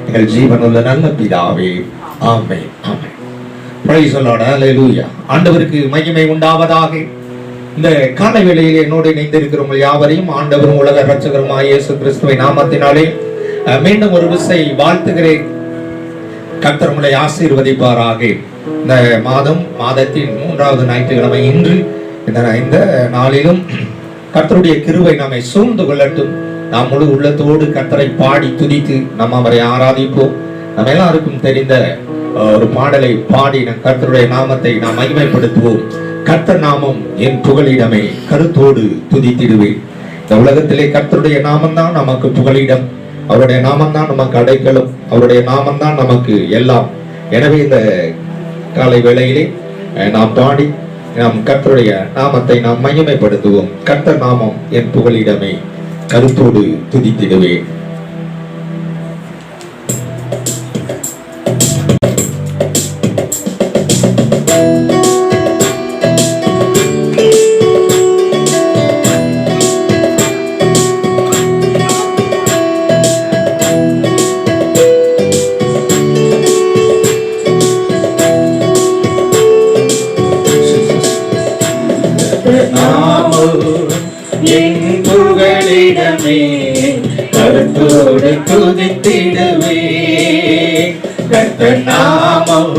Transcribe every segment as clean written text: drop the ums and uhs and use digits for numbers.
எங்கள் ஜீவனுள்ள நல்ல பிதாவே, ஆமென், ஆமென். பிரைஸ் தி லார்ட், ஹல்லேலூயா. ஆண்டவருக்கு மகிமை உண்டாவதாக. இந்த காலை வேளையிலே என்னோடு இணைந்திருக்கிறவங்க யாவரையும் ஆண்டவரும் உலக இரட்சகருமாகிய இயேசு கிறிஸ்துவின் நாமத்தினாலே மீண்டும் ஒரு விசை வாழ்த்துகிறேன். கர்த்தர் உங்களை ஆசீர்வதிப்பாராக. இந்த மாதத்தின் 3வது ஞாயிற்றுக்கிழமை இன்று இந்த நாளிலும் கர்த்தருடைய கிருபை நம்மை சூழ்ந்து கொள்ளட்டும். நாம் முழு உள்ளத்தோடு கர்த்தரை பாடி துதித்து நாம் அவரை ஆராதிப்போம். நம்ம எல்லாருக்கும் தெரிந்த ஒரு பாடலை பாடி கர்த்தருடைய நாமத்தை நாம் மகிமைப்படுத்துவோம். கர்த்தர் நாமம் என் புகலிடமே, கருத்தோடு துதித்திடுவேன். இந்த உலகத்திலே கர்த்தருடைய நாமம்தான் நமக்கு புகலிடம், அவருடைய நாமம்தான் நமக்கு அடைக்கலம், அவருடைய நாமம்தான் நமக்கு எல்லாம். எனவே இந்த காலை வேளையிலே நாம் பாடி நாம் கர்த்தருடைய நாமத்தை நாம் மகிமைப்படுத்துவோம். கர்த்தர் நாமம் என் புகலிடமே, கருத்தோடு துதித்திடுவேன். கருத்தோடு துதித்திடுவே, கர்த்தர் நாமம்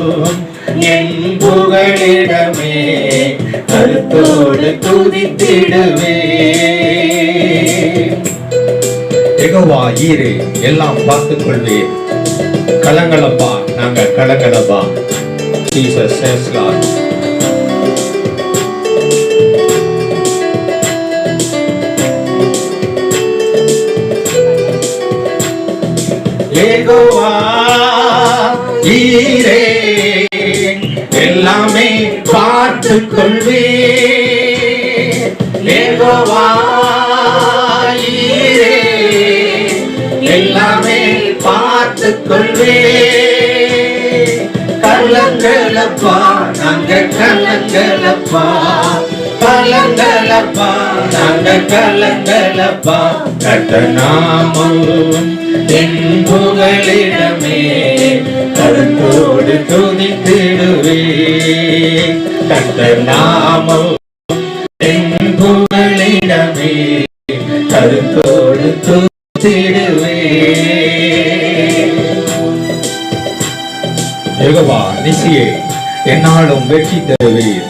என் புகலிடமே, கருத்தோடு துதித்திடுவே. யெகோவா ஈரே, எல்லாம் பார்த்துக் கொள்வேன். கலங்களப்பா, நாங்க கலங்களப்பா. Jesus says Lord. Jehovah Jireh, எல்லாமே பார்த்துக் கொள்வே. யெகோவா ஈரே, எல்லாமே பார்த்துக் கொள்வே. கலங்களப்பா, நாங்க கலங்களப்பா, கலங்களப்பா, நாங்க கலங்களப்பா. கர்த்தர் நாமம் என் புகலிடமே, கருத்தோடு துதித்திடுவே. கர்த்தர் நாமம் என் புகலிடமே, கருத்தோடு துதித்திடுவே. யெகோவா நிசியே, என்னாலும் வெற்றி தருவீர்.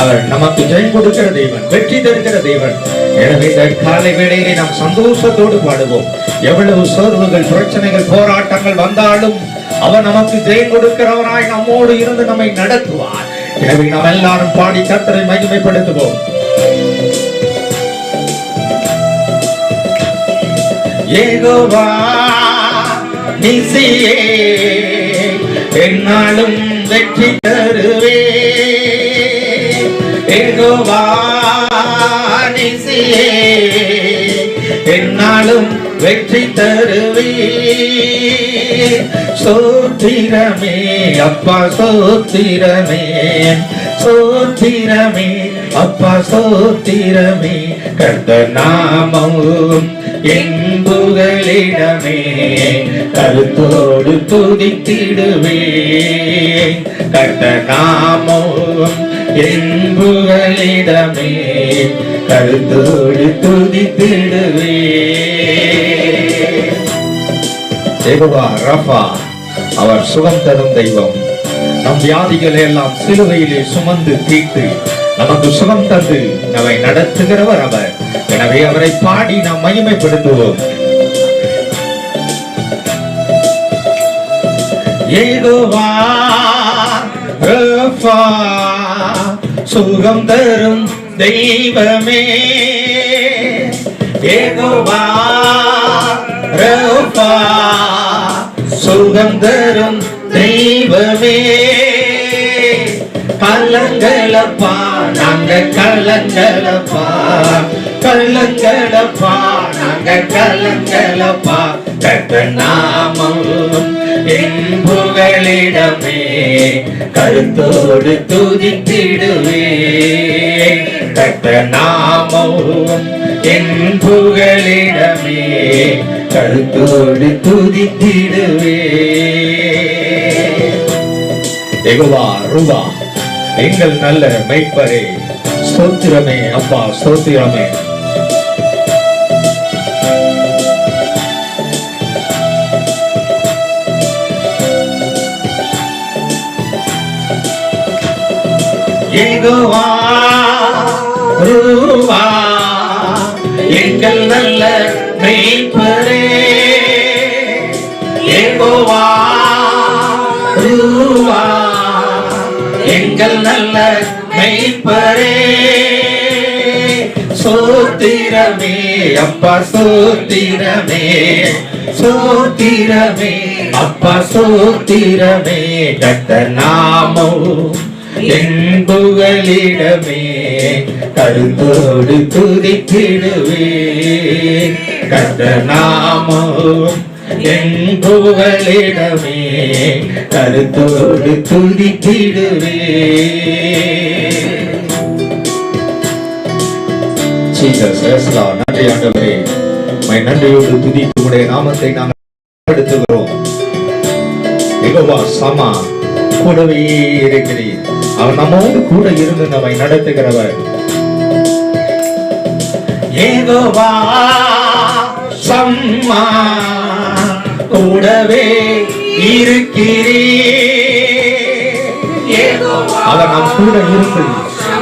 அவர் நமக்கு ஜெயம் கொடுக்கிற தேவன், வெற்றி தருகிற தேவன். எனவே இந்த காலை வேளையிலே நாம் சந்தோஷத்தோடு பாடுவோம். எவ்வளவு சோர்வுகள், பிரச்சனைகள், போராட்டங்கள் வந்தாலும் அவர் நமக்கு ஜெயம் கொடுக்கிறவராய் நம்மோடு இருந்து நம்மை நடத்துவார். எனவே நாம் எல்லாரும் பாடி கர்த்தரை மகிமைப்படுத்துவோம். யெகோவா நிசியே, என்னாலும் வெற்றி தருவே. யெகோவா நிசியே, என்னாலும் வெற்றி தருவே. சோத்திரமே அப்பா, சோத்திரமே, சோத்திரமே அப்பா, சோத்திரமே. கர்த்தர் நாமம் என் புகலிடமே, கருத்தோடு துதித்திடுவே. கர்த்தர் நாமம் என் புகலிடமே, கருத்தோடு துதித்திடுவே. யெகோவா ரஃபா, அவர் சுகம் தரும் தெய்வம். நம் வியாதிகளை எல்லாம் சிலுவையிலே சுமந்து தீர்த்து நமக்கு சுகம் தந்து நம்மை நடத்துகிறவர் அவர். எனவே அவரை பாடி நாம் மகிமைப்படுத்துவோம். யெகோவா ரஃபா, சுகம் தரும் தெய்வமே. யெகோவா ரஃபா, சுகம் தரும் தெய்வமே. கலங்களப்பா, நாங்க கலங்களப்பா, கலங்களப்பா, நாங்க கலங்களப்பா. கர்த்தர் நாமம் என் புகலிடமே, கருத்தோடு துதித்திடுவே. கர்த்தர் நாமம் என் புகலிடமே, கருத்தோடு துதித்திடுவே. யெகோவா ரூபா எங்கள் நல்ல மெய்ப்பரே, ஸ்தோத்திரமே அப்பா, ஸ்தோத்திரமே. யெகோவா ரூபா எங்கள் நல்ல மெய்ப்பரே, யெகோவா ரூபா எங்கள் நல்ல மெய்ப்பரே. ஸ்தோத்திரமே அப்பா, ஸ்தோத்திரமே, ஸ்தோத்திரமே அப்பா, ஸ்தோத்திரமே. கர்த்தர் நாமம் என் புகலிடமே, கருத்தோடு துதித்திடுவே. கர்த்தர் நாமம் என் புகலிடமே, கருத்தோடு துதித்திடுவே. நன்றி ஆண்டவரே, நன்றியோடு துதித்து உடைய நாமத்தை நாங்கள் எடுத்துகிறோம். யெகோவா சமா கூடவே இருக்கிறீர். அவர் நம்மோடு கூட இருந்து நம்மை நடத்துகிறவர். யெகோவா சம்மா கூடவே இருக்கிறீர். அவர் நம் கூட இருந்து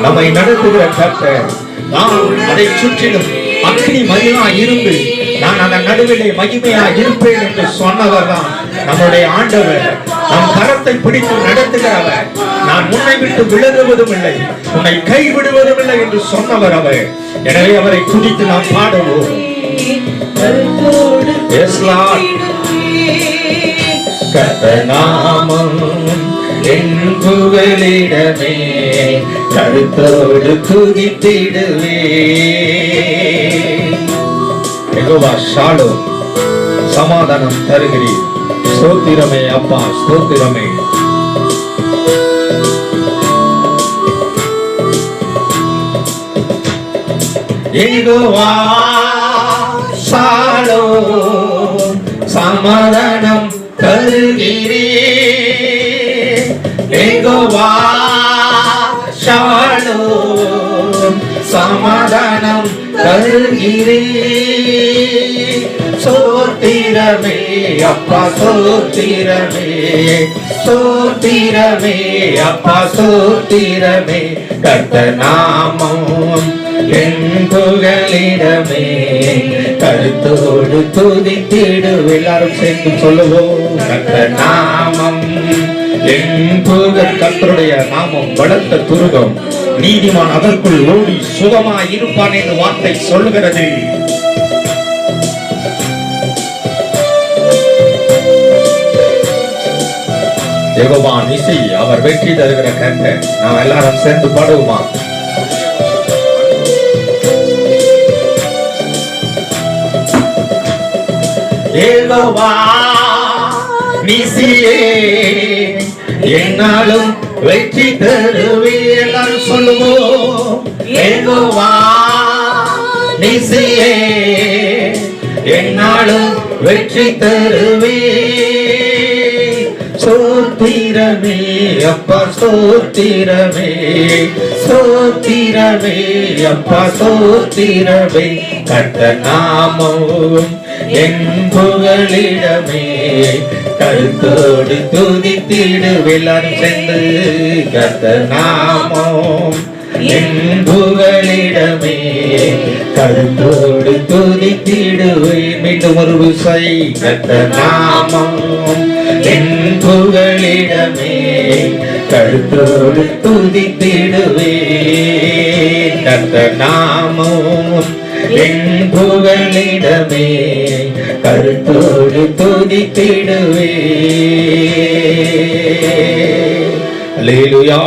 நம்மை நடத்துகிற கர்த்தர். நாம் அதை சுற்றிலும் அக்னி மகிழா இருந்து நான் அதன் நடுவிலே மகிமையா இருப்பேன் என்று சொன்னவர் தான் நம்முடைய ஆண்டவர். நம் கரத்தை பிடித்து நடத்துகிறவர். நான் உன்னை விட்டு விலகுவதும் இல்லை, உன்னை கைவிடுவதும் இல்லை என்று சொன்னவர் அவர். எனவே அவரை துதித்து நாம் பாடுவோம். கர்த்தர் நாமம் என் புகலிடமே, கருத்தோடு துதித்திடுவே. யெகோவா ஷாலோம் சமாதானம் தருகிறீர். ஸ்தோத்திரமே அப்பா, ஸ்தோத்திரமே. யெகோவா ஷாலோம் சமாதானம் தருகிறீர். யெகோவா ஷாலோம் சமாதானம் தருகிறீர். ஸ்தோத்திரமே அப்பா, ஸ்தோத்திரமே, ஸ்தோத்திரமே அப்பா, ஸ்தோத்திரமே. கர்த்தர் நாமம் என் புகலிடமே, கருத்தோடு துதித்திடுவே. எல்லாரும் சேர்ந்து சொல்லுவோம். கர்த்தர் நாமம் என் புகழ். கர்த்தருடைய நாமம் பலத்த துருகம், நீதிமான் அதற்குள் ஓடி சுகமாய் இருப்பான் என்று வார்த்தை சொல்லுகிறது. யெகோவா நிசி, அவர் வெற்றி தருகிற கர்த்தர். நாம் எல்லாரும் சேர்ந்து பாடுவோமா? யெகோவா நிசியே என்னாலும் வெற்றி தருவே. எல்லாரும் சொல்லுவோம். யெகோவா நிசியே என்னாலும் வெற்றி தருவே. ஸ்தோத்திரமே அப்பா, ஸ்தோத்திரமே, ஸ்தோத்திரமே அப்பா, ஸ்தோத்திரமே. கர்த்தர் நாமம் என் புகலிடமே, கருத்தோடு துதித்திடுவே. எல்லாரும் சேர்ந்து. கர்த்தர் நாமம் என் புகலிடமே, கருத்தோடு துதித்திடுவே. மீண்டும் ஒரு விசை. கர்த்தர் நாமம் என் புகலிடமே, கருத்தோடு துதித்திடுவே. கர்த்தர் நாமம் என் புகலிடமே, கருத்தோடு துதித்திடுவே. அல்லேலூயா.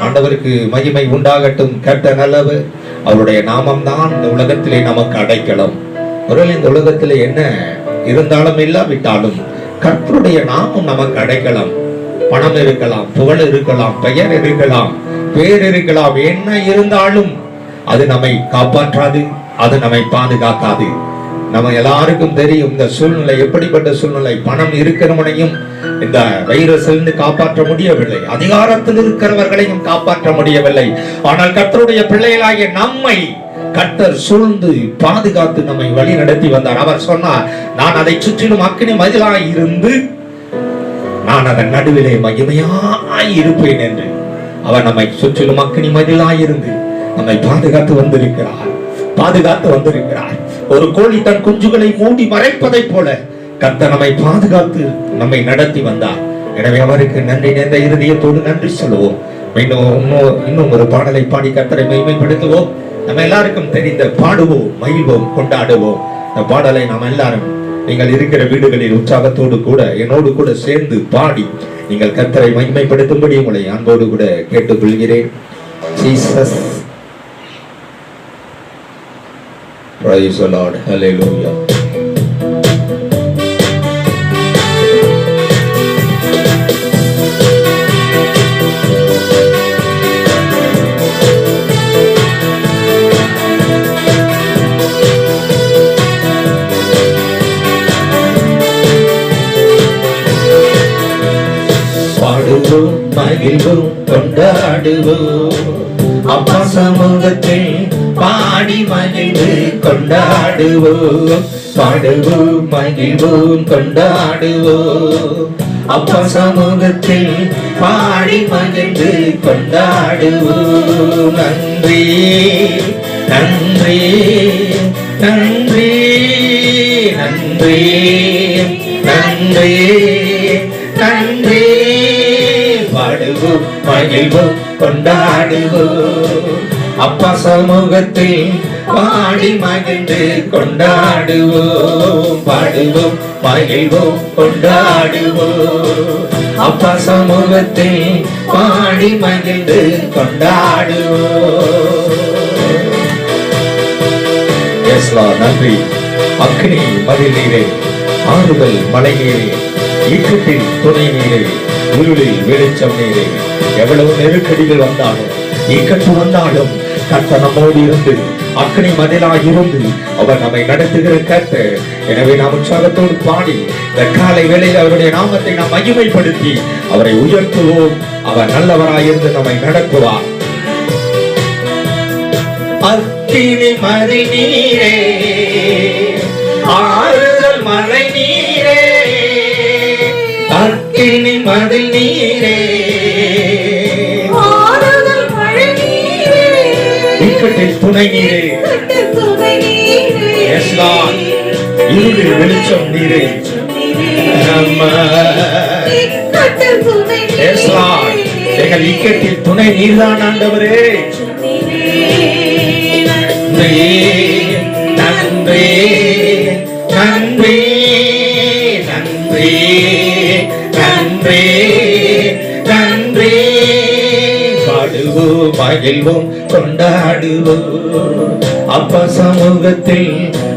ஆண்டவருக்கு மகிமை உண்டாகட்டும். கர்த்தர் நல்லவர். அவருடைய நாமம் தான் இந்த உலகத்திலே நமக்கு அடைக்கலம். ஒருவேளை இந்த உலகத்திலே என்ன இருந்தாலும் இல்லாவிட்டாலும் கர்த்தருடைய நாமம் நமக்கு அடைக்கலம். பணம் இருக்கலாம், புகழ் இருக்கலாம், பெயர் இருக்கலாம், பேர் இருக்கலாம், என்ன இருந்தாலும் அது நம்மை காப்பாற்றாது, அது நம்மை பாதுகாக்காது. நம்ம எல்லாருக்கும் தெரியும் இந்த சூழ்நிலை எப்படிப்பட்ட சூழ்நிலை. பணம் இருக்கிறவனையும் இந்த வைரஸிலிருந்து காப்பாற்ற முடியவில்லை, அதிகாரத்தில் இருக்கிறவர்களையும் காப்பாற்ற முடியவில்லை. ஆனால் கர்த்தருடைய பிள்ளைகளாகிய நம்மை கர்த்தர் சூழ்ந்து பாதுகாத்து நம்மை வழி நடத்தி வந்தார். அவர் சொன்னார், நான் அதை சுற்றிலும் அக்கினி மதிலாய் இருந்து நான் அதன் நடுவிலே மகிமையாய் இருப்பேன் என்று. அவர் நம்மை சுற்றிலும் அக்கினி மதிலாய் இருந்து நம்மை பாதுகாத்து வந்திருக்கிறார். ஒரு கோழி தன் குஞ்சுகளை மூடி மறைப்பதை போல கர்த்தர் நம்மை பாதுகாத்து நம்மை நடத்தி வந்தார். எனவே அவருக்கு நன்றி நிறைந்த இருதயத்தோடு நன்றி சொல்லுவோம். இன்னும் ஒரு பாடலை பாடி கர்த்தரை மகிமைப்படுத்துவோம். நம்ம எல்லாருக்கும் தெரிந்த பாடுவோம், மகிழ்வோம், கொண்டாடுவோம். இந்த பாடலை நாம் எல்லாரும் நீங்கள் இருக்கிற வீடுகளில் உற்சாகத்தோடு கூட என்னோடு கூட சேர்ந்து பாடி நீங்கள் கர்த்தரை மகிமைப்படுத்தும்படி உங்களை அன்போடு கூட கேட்டுக்கொள்கிறேன். Jesus, praise the Lord, hallelujah. பாடுவோம், மகிழ்வோம், கொண்டாடுவோம், அப்பா சமூகத்தில் பாடி மகிழ்ந்து கொண்டாடுவோம். பாடுவோம், மகிழ்வோம், கொண்டாடுவோம், அப்பா சமூகத்தில் பாடி மகிழ்ந்து கொண்டாடுவோம். நன்றி நன்றி நன்றி நன்றி நன்றி நன்றி. பாடுவோம், மகிழ்வோம், கொண்டாடுவோம், அப்பா சமூகத்தில் பாடி மகிழ்ந்து கொண்டாடுவோம். பாடுவோம், மகிழ்வோம், கொண்டாடுவோம், அப்பா சமூகத்தில் பாடி மகிழ்ந்து கொண்டாடுவோம். எஸ் லார்ட், நன்றி. அக்னி மதில் நீரே, ஆறுதல் மலை நீரே, இக்கட்டில் துணை நீரே, இருளில் வெளிச்சம் நீரே. எவ்வளவு நெருக்கடிகள் வந்தாலும், இக்கட்டு வந்தாலும் கர்த்தர் நம்மோடு இருந்து அக்னி மதிலாக இருந்து அவர் நம்மை நடத்துகிற கர்த்தர். எனவே நாம் உற்சாகத்தோடு பாடி இந்த காலை வேளையில் அவருடைய நாமத்தை நாம் மகிமைப்படுத்தி அவரை உயர்த்துவோம். அவர் நல்லவராயிருந்து நம்மை நடத்துவார். அக்கினி மதி நீரே, ஆறுதல் மலை நீரே, அக்கினி மதில் நீரே, இக்கட்டில் துணை நீரே, இருளில் வெளிச்சம் நீரே. எங்கள் இக்கட்டில் துணை நீர்தான் ஆண்டவரே. நன்றி நன்றி நன்றி நன்றி நன்றி. பாடுவோம், மகிழ்வோம், கொண்டாடுவோம், அப்பா சமூகத்தில்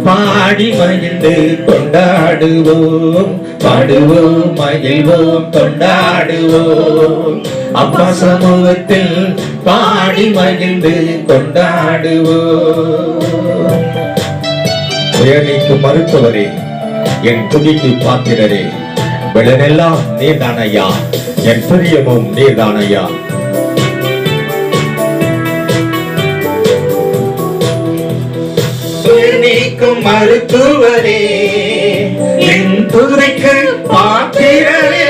பாடி மகிழ்ந்து கொண்டாடுவோம். பாடுவோம், மகிழ்வோம், கொண்டாடுவோம், அப்பா சமூகத்தில் பாடி மகிழ்ந்து கொண்டாடுவோம். உயர்நிற்கு மறுத்தவரே, என் துதிக்கு பாத்திரரே, விளனெல்லாம் நீர்தானையா, என் பிரியமும் நீர்தானையா. நீக்கும் மருத்துவரே, என் துதிக்கு பாத்திரரே,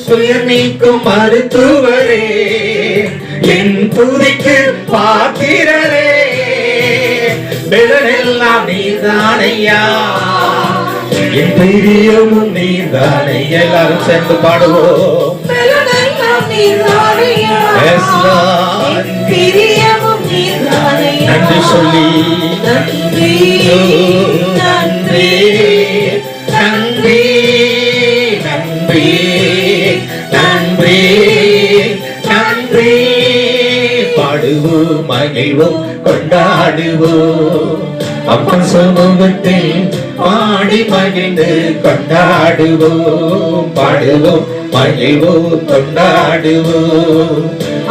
துயர் நீக்கும் மருத்துவரே, என் துதிக்கு பாத்திரரே, விளனெல்லாம் நீர்தானையா, என் பிரியமும் நீர்தானையா. எல்லாரும் சேர்ந்து பாடுவோம். நன்றி சொல்லி நன்றி நன்றி நன்றி நன்றி நன்றி நன்றி. பாடுவோம், மகிழ்வோம், கொண்டாடுவோம், அப்பா சமூகத்தில் பாடி மகிழ்ந்து கொண்டாடுவோம். பாடுவோம், மகிழ்வோம், கொண்டாடுவோம்,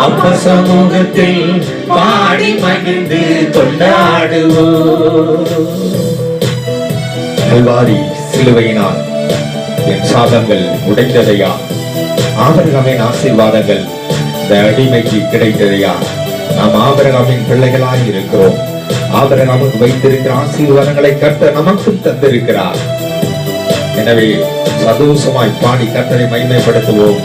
அப்பா சமூகத்தில் பாடி மகிழ்ந்து கொண்டாடுவோம். கல்வாரி சிலுவையினால் என் சாபங்கள் உடைந்ததையா, ஆபிரகாமின் ஆசீர்வாதங்கள் இந்த அடிமைக்கு கிடைத்ததையா. நாம் ஆபிரகாமின் பிள்ளைகளாய் இருக்கிறோம். ஆபிரகாமுக்கு வைத்திருக்கிற ஆசீர்வாதங்களை கர்த்தர் நமக்கும் தந்திருக்கிறார். எனவே சந்தோஷமாய் பாடி கர்த்தரை மகிமைப்படுத்துவோம்.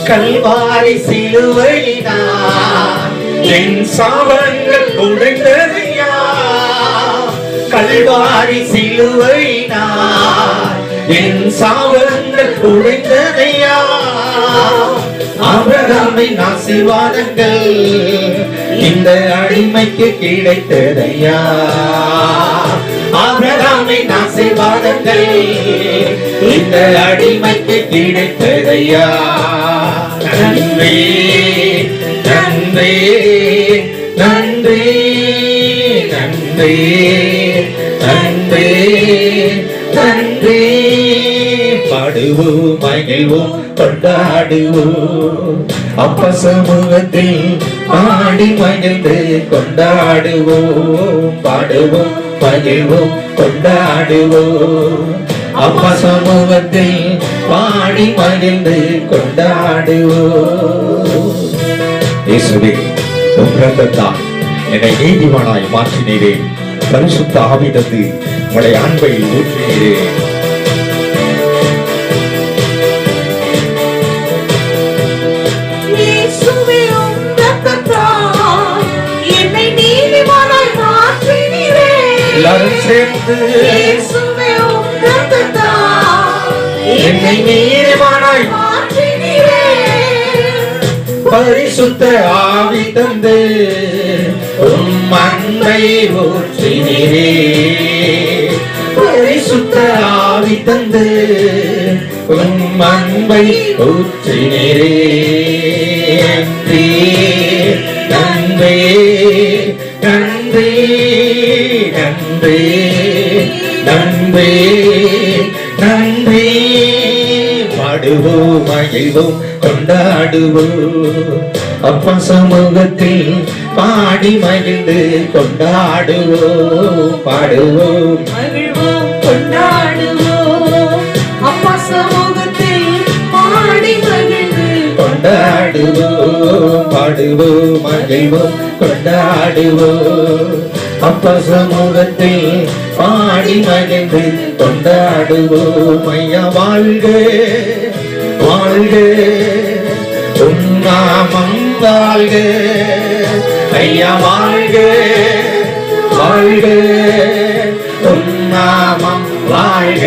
கல்வாரி சிலுவையினால் என் சாபங்கள் உடைந்ததையா, கல்வாரி சிலுவையினால் என் சாபங்கள் உடைந்ததையா. ஆபிரகாமின் ஆசீர்வாதங்கள் இந்த அடிமைக்கு கிடைத்ததையா, ஆபிரகாமின் ஆசீர்வாதங்கள் இந்த அடிமைக்கு கிடைத்ததையா. நன்றி நன்றி நன்றி நன்றி நன்றி நன்றி. பாடுவோம் மகிழ்வோம் கொண்டாடுவோம், அப்ப சமூகத்தில் பாடி மகிழ்ந்து கொண்டாடுவோம். பாடுவோம் மகிழ்வோம் கொண்டாடுவோம், அப்ப சமூகத்தில் பாடி மகிழ்ந்து கொண்டாடுவோம். இயேசுவே, உம் இரத்தத்தால் என்னை நீதிமானாய் மாற்றினீரே. பரிசுத்த ஆவி தந்து உம்முடைய அன்பை ஊற்றினீரே. எல்லாரும் சேர்ந்து என்னை நீதிமானாய் மாற்றினீரே. பரிசுத்த ஆவி தந்து உம் அன்பை ஊற்றினீரே. பரிசுத்த ஆவி தந்து உம் அன்பை ஊற்றினீரே. நன்றி நன்றி நன்றி நன்றி நன்றி. பாடுவோம் மகிழ்வோம் கொண்டாடுவோம், அப்ப சமூகத்தில் பாடி மகிழ்ந்து கொண்டாடுவோம். பாடுவோம் மகிழ்வோம் கொண்டாடுவோம், அப்பா சமூகத்தில் பாடி மகிழ்ந்து கொண்டாடுவோம். பாடுவோம் மகிழ்வோம் கொண்டாடுவோம், அப்ப சமூகத்தில் பாடி மகிழ்ந்து கொண்டாடுவோம். ஐயா வாழ்க வாழ்க உம் நாமம் வாழ்க. ஐயா வாழ்க வாழ்க உம் நாமம் வாழ்க.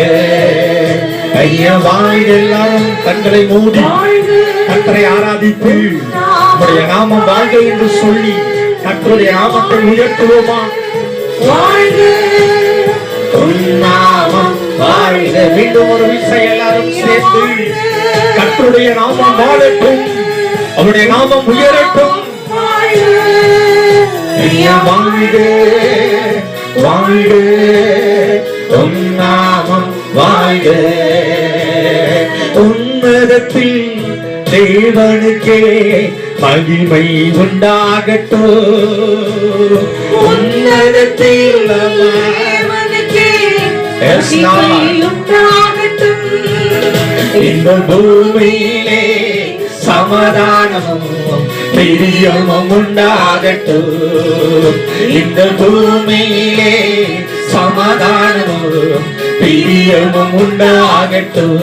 ஐயா வாழ்க. எல்லாரும் கண்களை மூடி கர்த்தரை ஆராதித்து உம்முடைய நாமம் வாழ்க என்று சொல்லி கர்த்தருடைய நாமத்தை உயர்த்துவோமா? வாழ்க உம் நாமம் வாழ்க. மீண்டும் ஒரு விசை எல்லாரும் சேர்ந்து கர்த்தருடைய நாமம் வாழட்டும், அவருடைய நாமம் உயரட்டும். ஐயா வாழ்க வாழ்க உம் நாமம் வாழ்க. உன்னதத்தில் தேவனுக்கே மகிமை உண்டாகட்டும். உன்னதத்தில் தேவனுக்கே மகிமை உண்டாகட்டும். இந்த பூமியிலே சமாதானமும் பிரியமும் உண்டாகட்டும். இந்த பூமியிலே சமாதானமும் பிரியமும் உண்டாகட்டும்.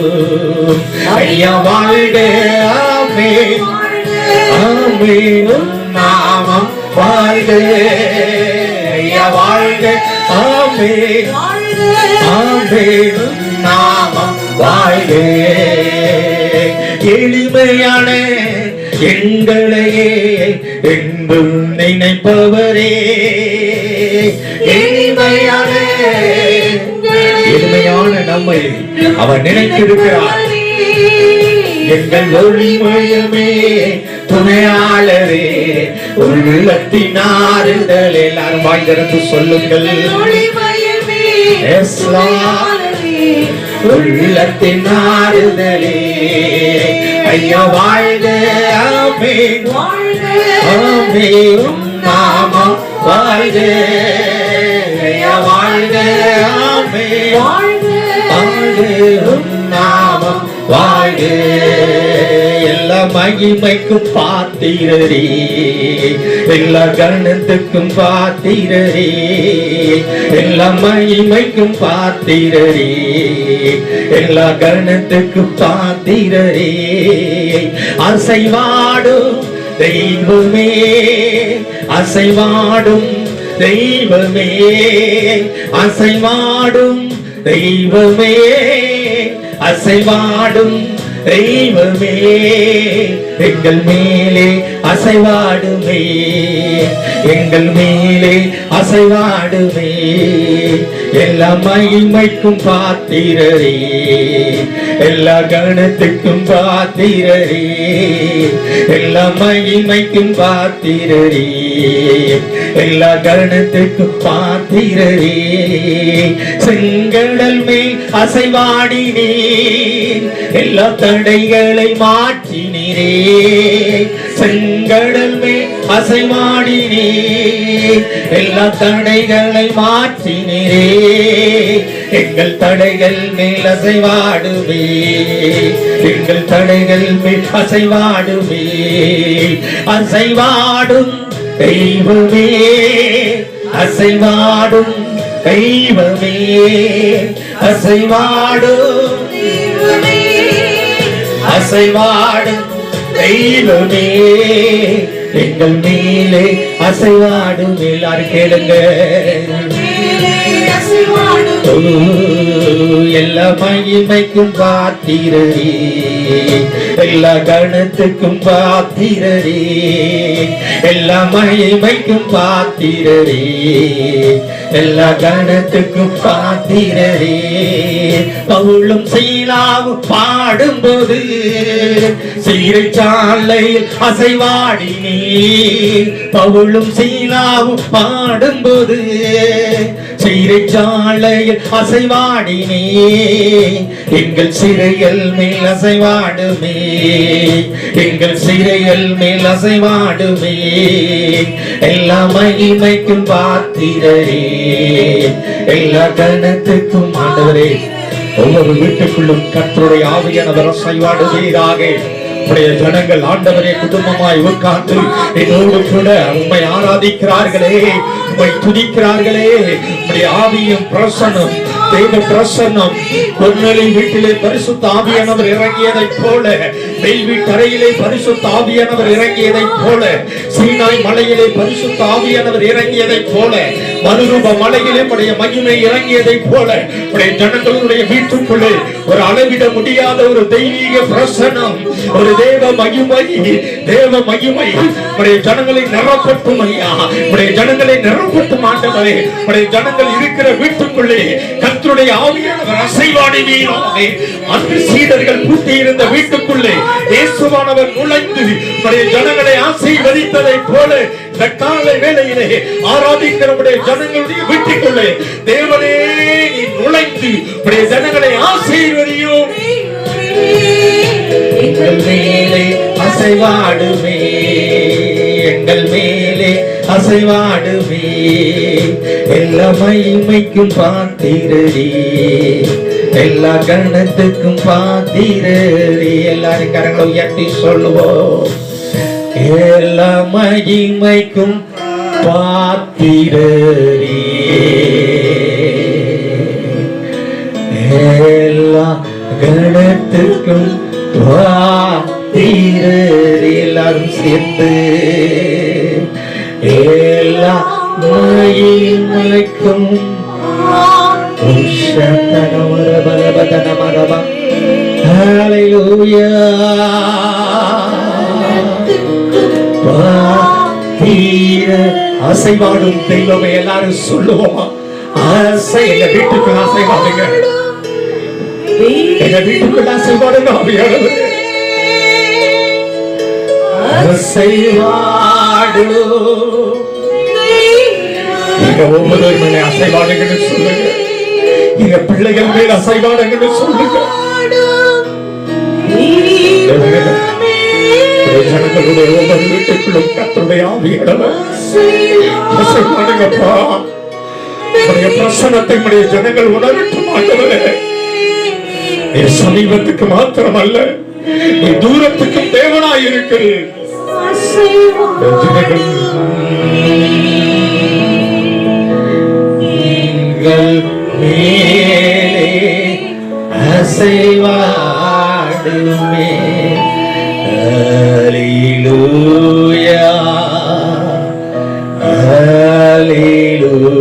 ஐயா வாழ்க. ஆமென் ஆமென் உம் நாமம் வாழ்க. ஐயா வாழ்க. ஆமென் ஆமென் உம் நாமம் வாழ்க. எளிமையான எங்களையே என்றும் நினைப்பவரே, எளிமையான நம்மை அவர் நினைத்திருக்கிறார். எங்கள் ஒளிமயமே துணையாளரே, உள்ளத்தின் ஆறுதல். எல்லாரும் வாய் திறந்து சொல்லுங்கள். உள்ளத்தின் ஆறுதலே. ஐயா வாழ்க. ஆமென் ஆமென் நாமம் வாழ்க. வாழ்க. எல்லா மகிமைக்கும் பாத்திரரே, எல்லா கணத்துக்கும் பாத்திரரே, எல்லா மகிமைக்கும் பாத்திரரே, எல்லா கணத்துக்கும் பாத்திரரே. அசைவாடும் தெய்வமே, அசைவாடும் தெய்வமே, அசைவாடும் தெய்வமே, அசைவாடும் தெய்வமே, எங்கள் மேலே அசைவாடுமே, எங்கள் மேலே அசைவாடுமே. எல்லா மகிமைக்கும் பாத்திரரே, எல்லா கணத்துக்கும் பாத்திரரே, எல்லா மகிமைக்கும் பாத்திரரே, எல்லா கணத்துக்கும் பாத்திரரே. செங்கடல் மேல் அசைவாடினீர், எல்லா தடைகளை மாற்றினீரே. செங்கடல் மேல் அசைவாடினீர், எல்லா தடைகளை மாற்றினீரே. எங்கள் தடைகள் மேல் அசைவாடுவே, எங்கள் தடைகள் மேல் அசைவாடுவே. அசைவாடும் தெய்வமே, அசைவாடும் தெய்வமே, அசைவாடும் தெய்வமே, அசைவாடும் தெய்வமே, எங்கள் மேலே அசைவாடும். எல்லாரும் கேளுங்க. எல்லா மகிமைக்கும் பாத்திரரே, எல்லா கணத்துக்கும் பாத்திரரே, எல்லா மகிமைக்கும் பாத்திரரே, எல்லா கணத்துக்கும் பாத்திரரே. பவுலும் சீலாவும் பாடும்போது சிறைச்சாலையில் அசைவாடினீர். பவுலும் சீலாவும் பாடும்போது சிறைச்சாலையில் அசைவாடினே. எங்கள் சிறைகள் மேல் அசைவாடுமே, எங்கள் சிறைகள் மேல் அசைவாடுமே. எல்லா மகிமைக்கும் பாத்திரரே, எல்லா கணத்துக்கும் ஆண்டவரே. ஒவ்வொரு வீட்டுக்குள்ளும் கர்த்தருடைய ஆவியானவர் அசைவாடுவீராக. உடைய ஜனங்கள் ஆண்டவரே குடும்பமாய் உட்கார்ந்து என்னோடு கூட உம்மை ஆராதிக்கிறார்களே, உம்மை துதிக்கிறார்களே. உடைய ஆவியும் பிரசன்னம், தேவ பிரசன்னம் பொன்னலி வீட்டிலே பரிசுத்த ஆவியானவர் இறங்கியதைப் போல, மேல் வீட்டறையிலே பரிசுத்த ஆவியானவர் இறங்கியதைப் போல, சீனாய் மலையிலே பரிசுத்த ஆவியானவர் இறங்கியதைப் போல, மனுரூப மலையிலே உடைய மகிமை இறங்கியதைப் போல உடைய ஜனங்களுடைய வீட்டுக்குள்ளே ஒரு அளவிட முடியாத ஒரு தெய்வீக பிரசன்னம், ஒரு தேவ மகிமை, தேவ மகிமை உடைய ஜனங்களை நிரப்பட்டும் ஐயா. உடைய ஜனங்களை நிரப்பட்டும் ஆண்டவரே. உடைய ஜனங்கள் இருக்கிற வீட்டுக்குள்ளே கர்த்தருடைய ஆவியானவர் அசைவாடுவீராக. அன்று சீடர்கள் பூட்டி இருந்த வீட்டுக்குள்ளே இயேசுவானவர் நுழைந்து உடைய ஜனங்களை ஆசீர்வதித்ததைப் போல இந்த காலை வேளையிலே ஆராதிக்கிற உடைய ஜனங்களுடைய வீட்டுக்குள்ளே தேவனே நீ நுழைந்து உடைய ஜனங்களை ஆசீர்வதியும். எங்கள் மேலே அசைவாடுமே, எங்கள் மேலே அசைவாடுமே. எல்லா மகிமைக்கும் பாத்திரரே, எல்லா கணத்துக்கும் பாத்திரரே. எல்லாரும் கரங்களை உயர்த்தி சொல்லுவோம். எல்லா மகிமைக்கும் பாத்திரரே, எல்லா கணத்துக்கும் பாத்திரரே. எல்லாரும் சேர்ந்து எல்லா மகிமைக்கும் ஹல்லேலூயா. அசைவாடும் தெய்வமே. எல்லாரும் சொல்லுவோமா? அசை எங்க வீட்டுக்குள்ள அசைவாடுங்க, எங்க வீட்டுக்குள்ள அசைவாடுங்க. அசைவாடு எங்க ஒவ்வொரு மேலே அசைவாடுங்கன்னு சொல்லுங்க. எங்க பிள்ளைகள் மேல் அசைவாடுங்கன்னு சொல்லுங்க. ஜனங்களுடைய ஒவ்வொரு வீட்டுக்குள்ளும் கர்த்தருடைய ஆவியானவர் அசைவாடுங்கப்பா. உடைய பிரசன்னத்தை உடைய ஜனங்கள் உணரட்டும் ஆண்டவரே. சமீபத்துக்கு மாத்திரமல்ல, நீ தூரத்துக்கும் தேவனாய் இருக்கிறீர். மேலே அசைவாடுமே. அல்லேலூயா, அல்லேலூயா,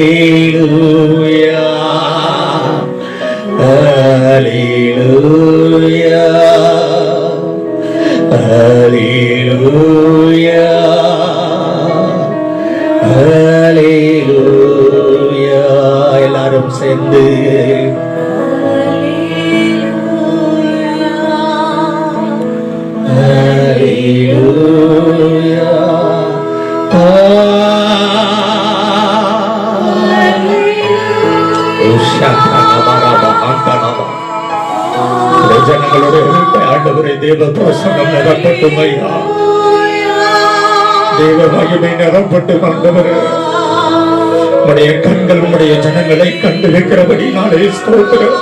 அல்லேலூயா, அல்லேலூயா, அல்லேலூயா, அல்லேலூயா. எல்லாரும் சேர்ந்து அல்லேலூயா. ஜனங்களோட ஆண்டவரை தேவ பிரசன்னம் நிரப்பட்டும் ஐயா, தேவ மகிமை நிரப்பட்டும் ஆண்டவரே. உடைய கண்கள் உடைய ஜனங்களை கண்டிருக்கிறபடி நாளே ஸ்தோத்திரம்.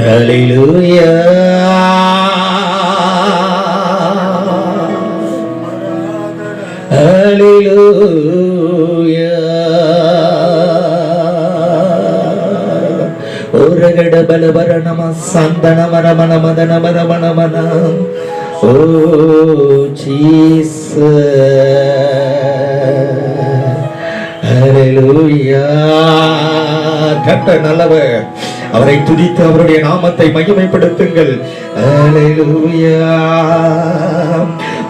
Hallelujah. Hallelujah. Uragada balabaranama sandana maramana madana maramana mana. Oh Jesus. Hallelujah. கர்த்தர் நல்லவர். அவரை துதித்து அவருடைய நாமத்தை மகிமைப்படுத்துங்கள். அல்லேலூயா.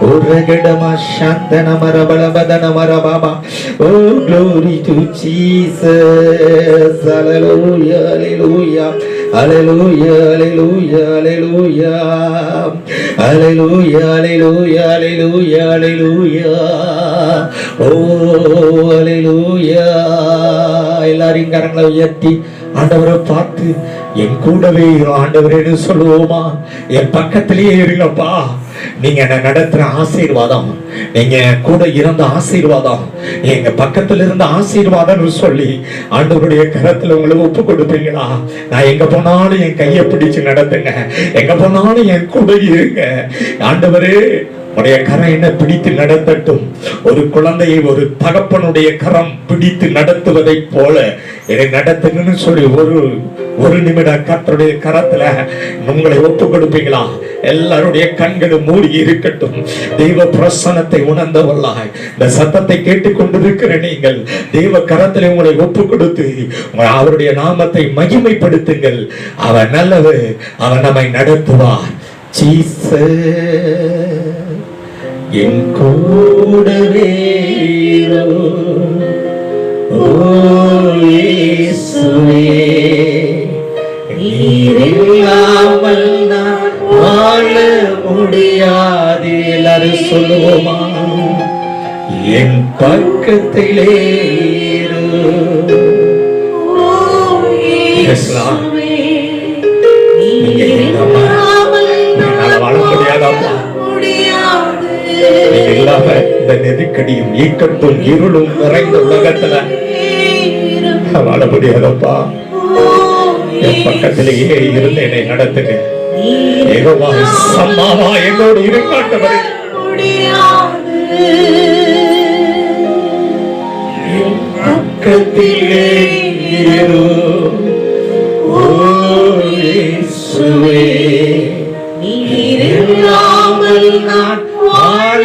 ஓரகடமா சாந்தன மரபலபதன மரபாபா. Oh glory to Jesus. Hallelujah, hallelujah. Hallelujah, hallelujah, hallelujah. Hallelujah, hallelujah, hallelujah, hallelujah. Oh hallelujah. எல்லாரும் கரங்களை உயர்த்தி ஆண்டவரை பார்த்து என் கூடவே ஆண்டவரேன்னு சொல்லுவோமா? என் பக்கத்திலேயே இருங்கப்பா. நீங்க என்ன நடத்துற ஆசீர்வாதம், நீங்க கூட இருந்த ஆசீர்வாதம், எங்க பக்கத்துல இருந்த ஆசீர்வாதம் சொல்லி ஆண்டவருடைய கரத்துல உங்களை ஒப்பு கொடுப்பீங்களா? நான் எங்க போனாலும் என் கையை பிடிச்சு நடத்துங்க, எங்க போனாலும் என் கூட இருங்க. ஆண்டவரே உடைய கரம் என்ன பிடித்து நடத்தட்டும். ஒரு குழந்தையை ஒரு தகப்பனுடைய கரம் பிடித்து நடத்துவதை போல என்னை நடத்துங்கன்னு சொல்லி ஒரு நிமிடம் கர்த்தருடைய கரத்துல உங்களை ஒப்பு கொடுப்பீங்களா? எல்லாருடைய கண்களும் மூடி இருக்கட்டும். தெய்வ பிரசன்னத்தை உணர்ந்தவர்களாய் இந்த சத்தத்தை கேட்டுக்கொண்டிருக்கிற நீங்கள் தெய்வ கரத்தில் உங்களை ஒப்பு கொடுத்து அவருடைய நாமத்தை மகிமைப்படுத்துங்கள். அவர் நல்லவர், அவர் நம்மை நடத்துவார். என் கூடவே நீரில்லாமல் நான் வாழ முடியாது. எல்லாரும் சொல்லுவோமா? என் பக்கத்திலே வாழ முடியாதாப்பா. நீங்க இல்லாம இந்த நெருக்கடியும் ஈக்கட்டும் இருளும் நிறைந்த உலகத்துல வாழ முடியாதப்பா. என் பக்கத்திலேயே இருந்து என்னை நடத்துங்க. யெகோவா சம்மாவா என்னோடு இருக்காண்டவரே. முடியாது என் பக்கத்திலே இரு. ஓ இயேசுவே, நீர் இல்லாமல் நான் வாழ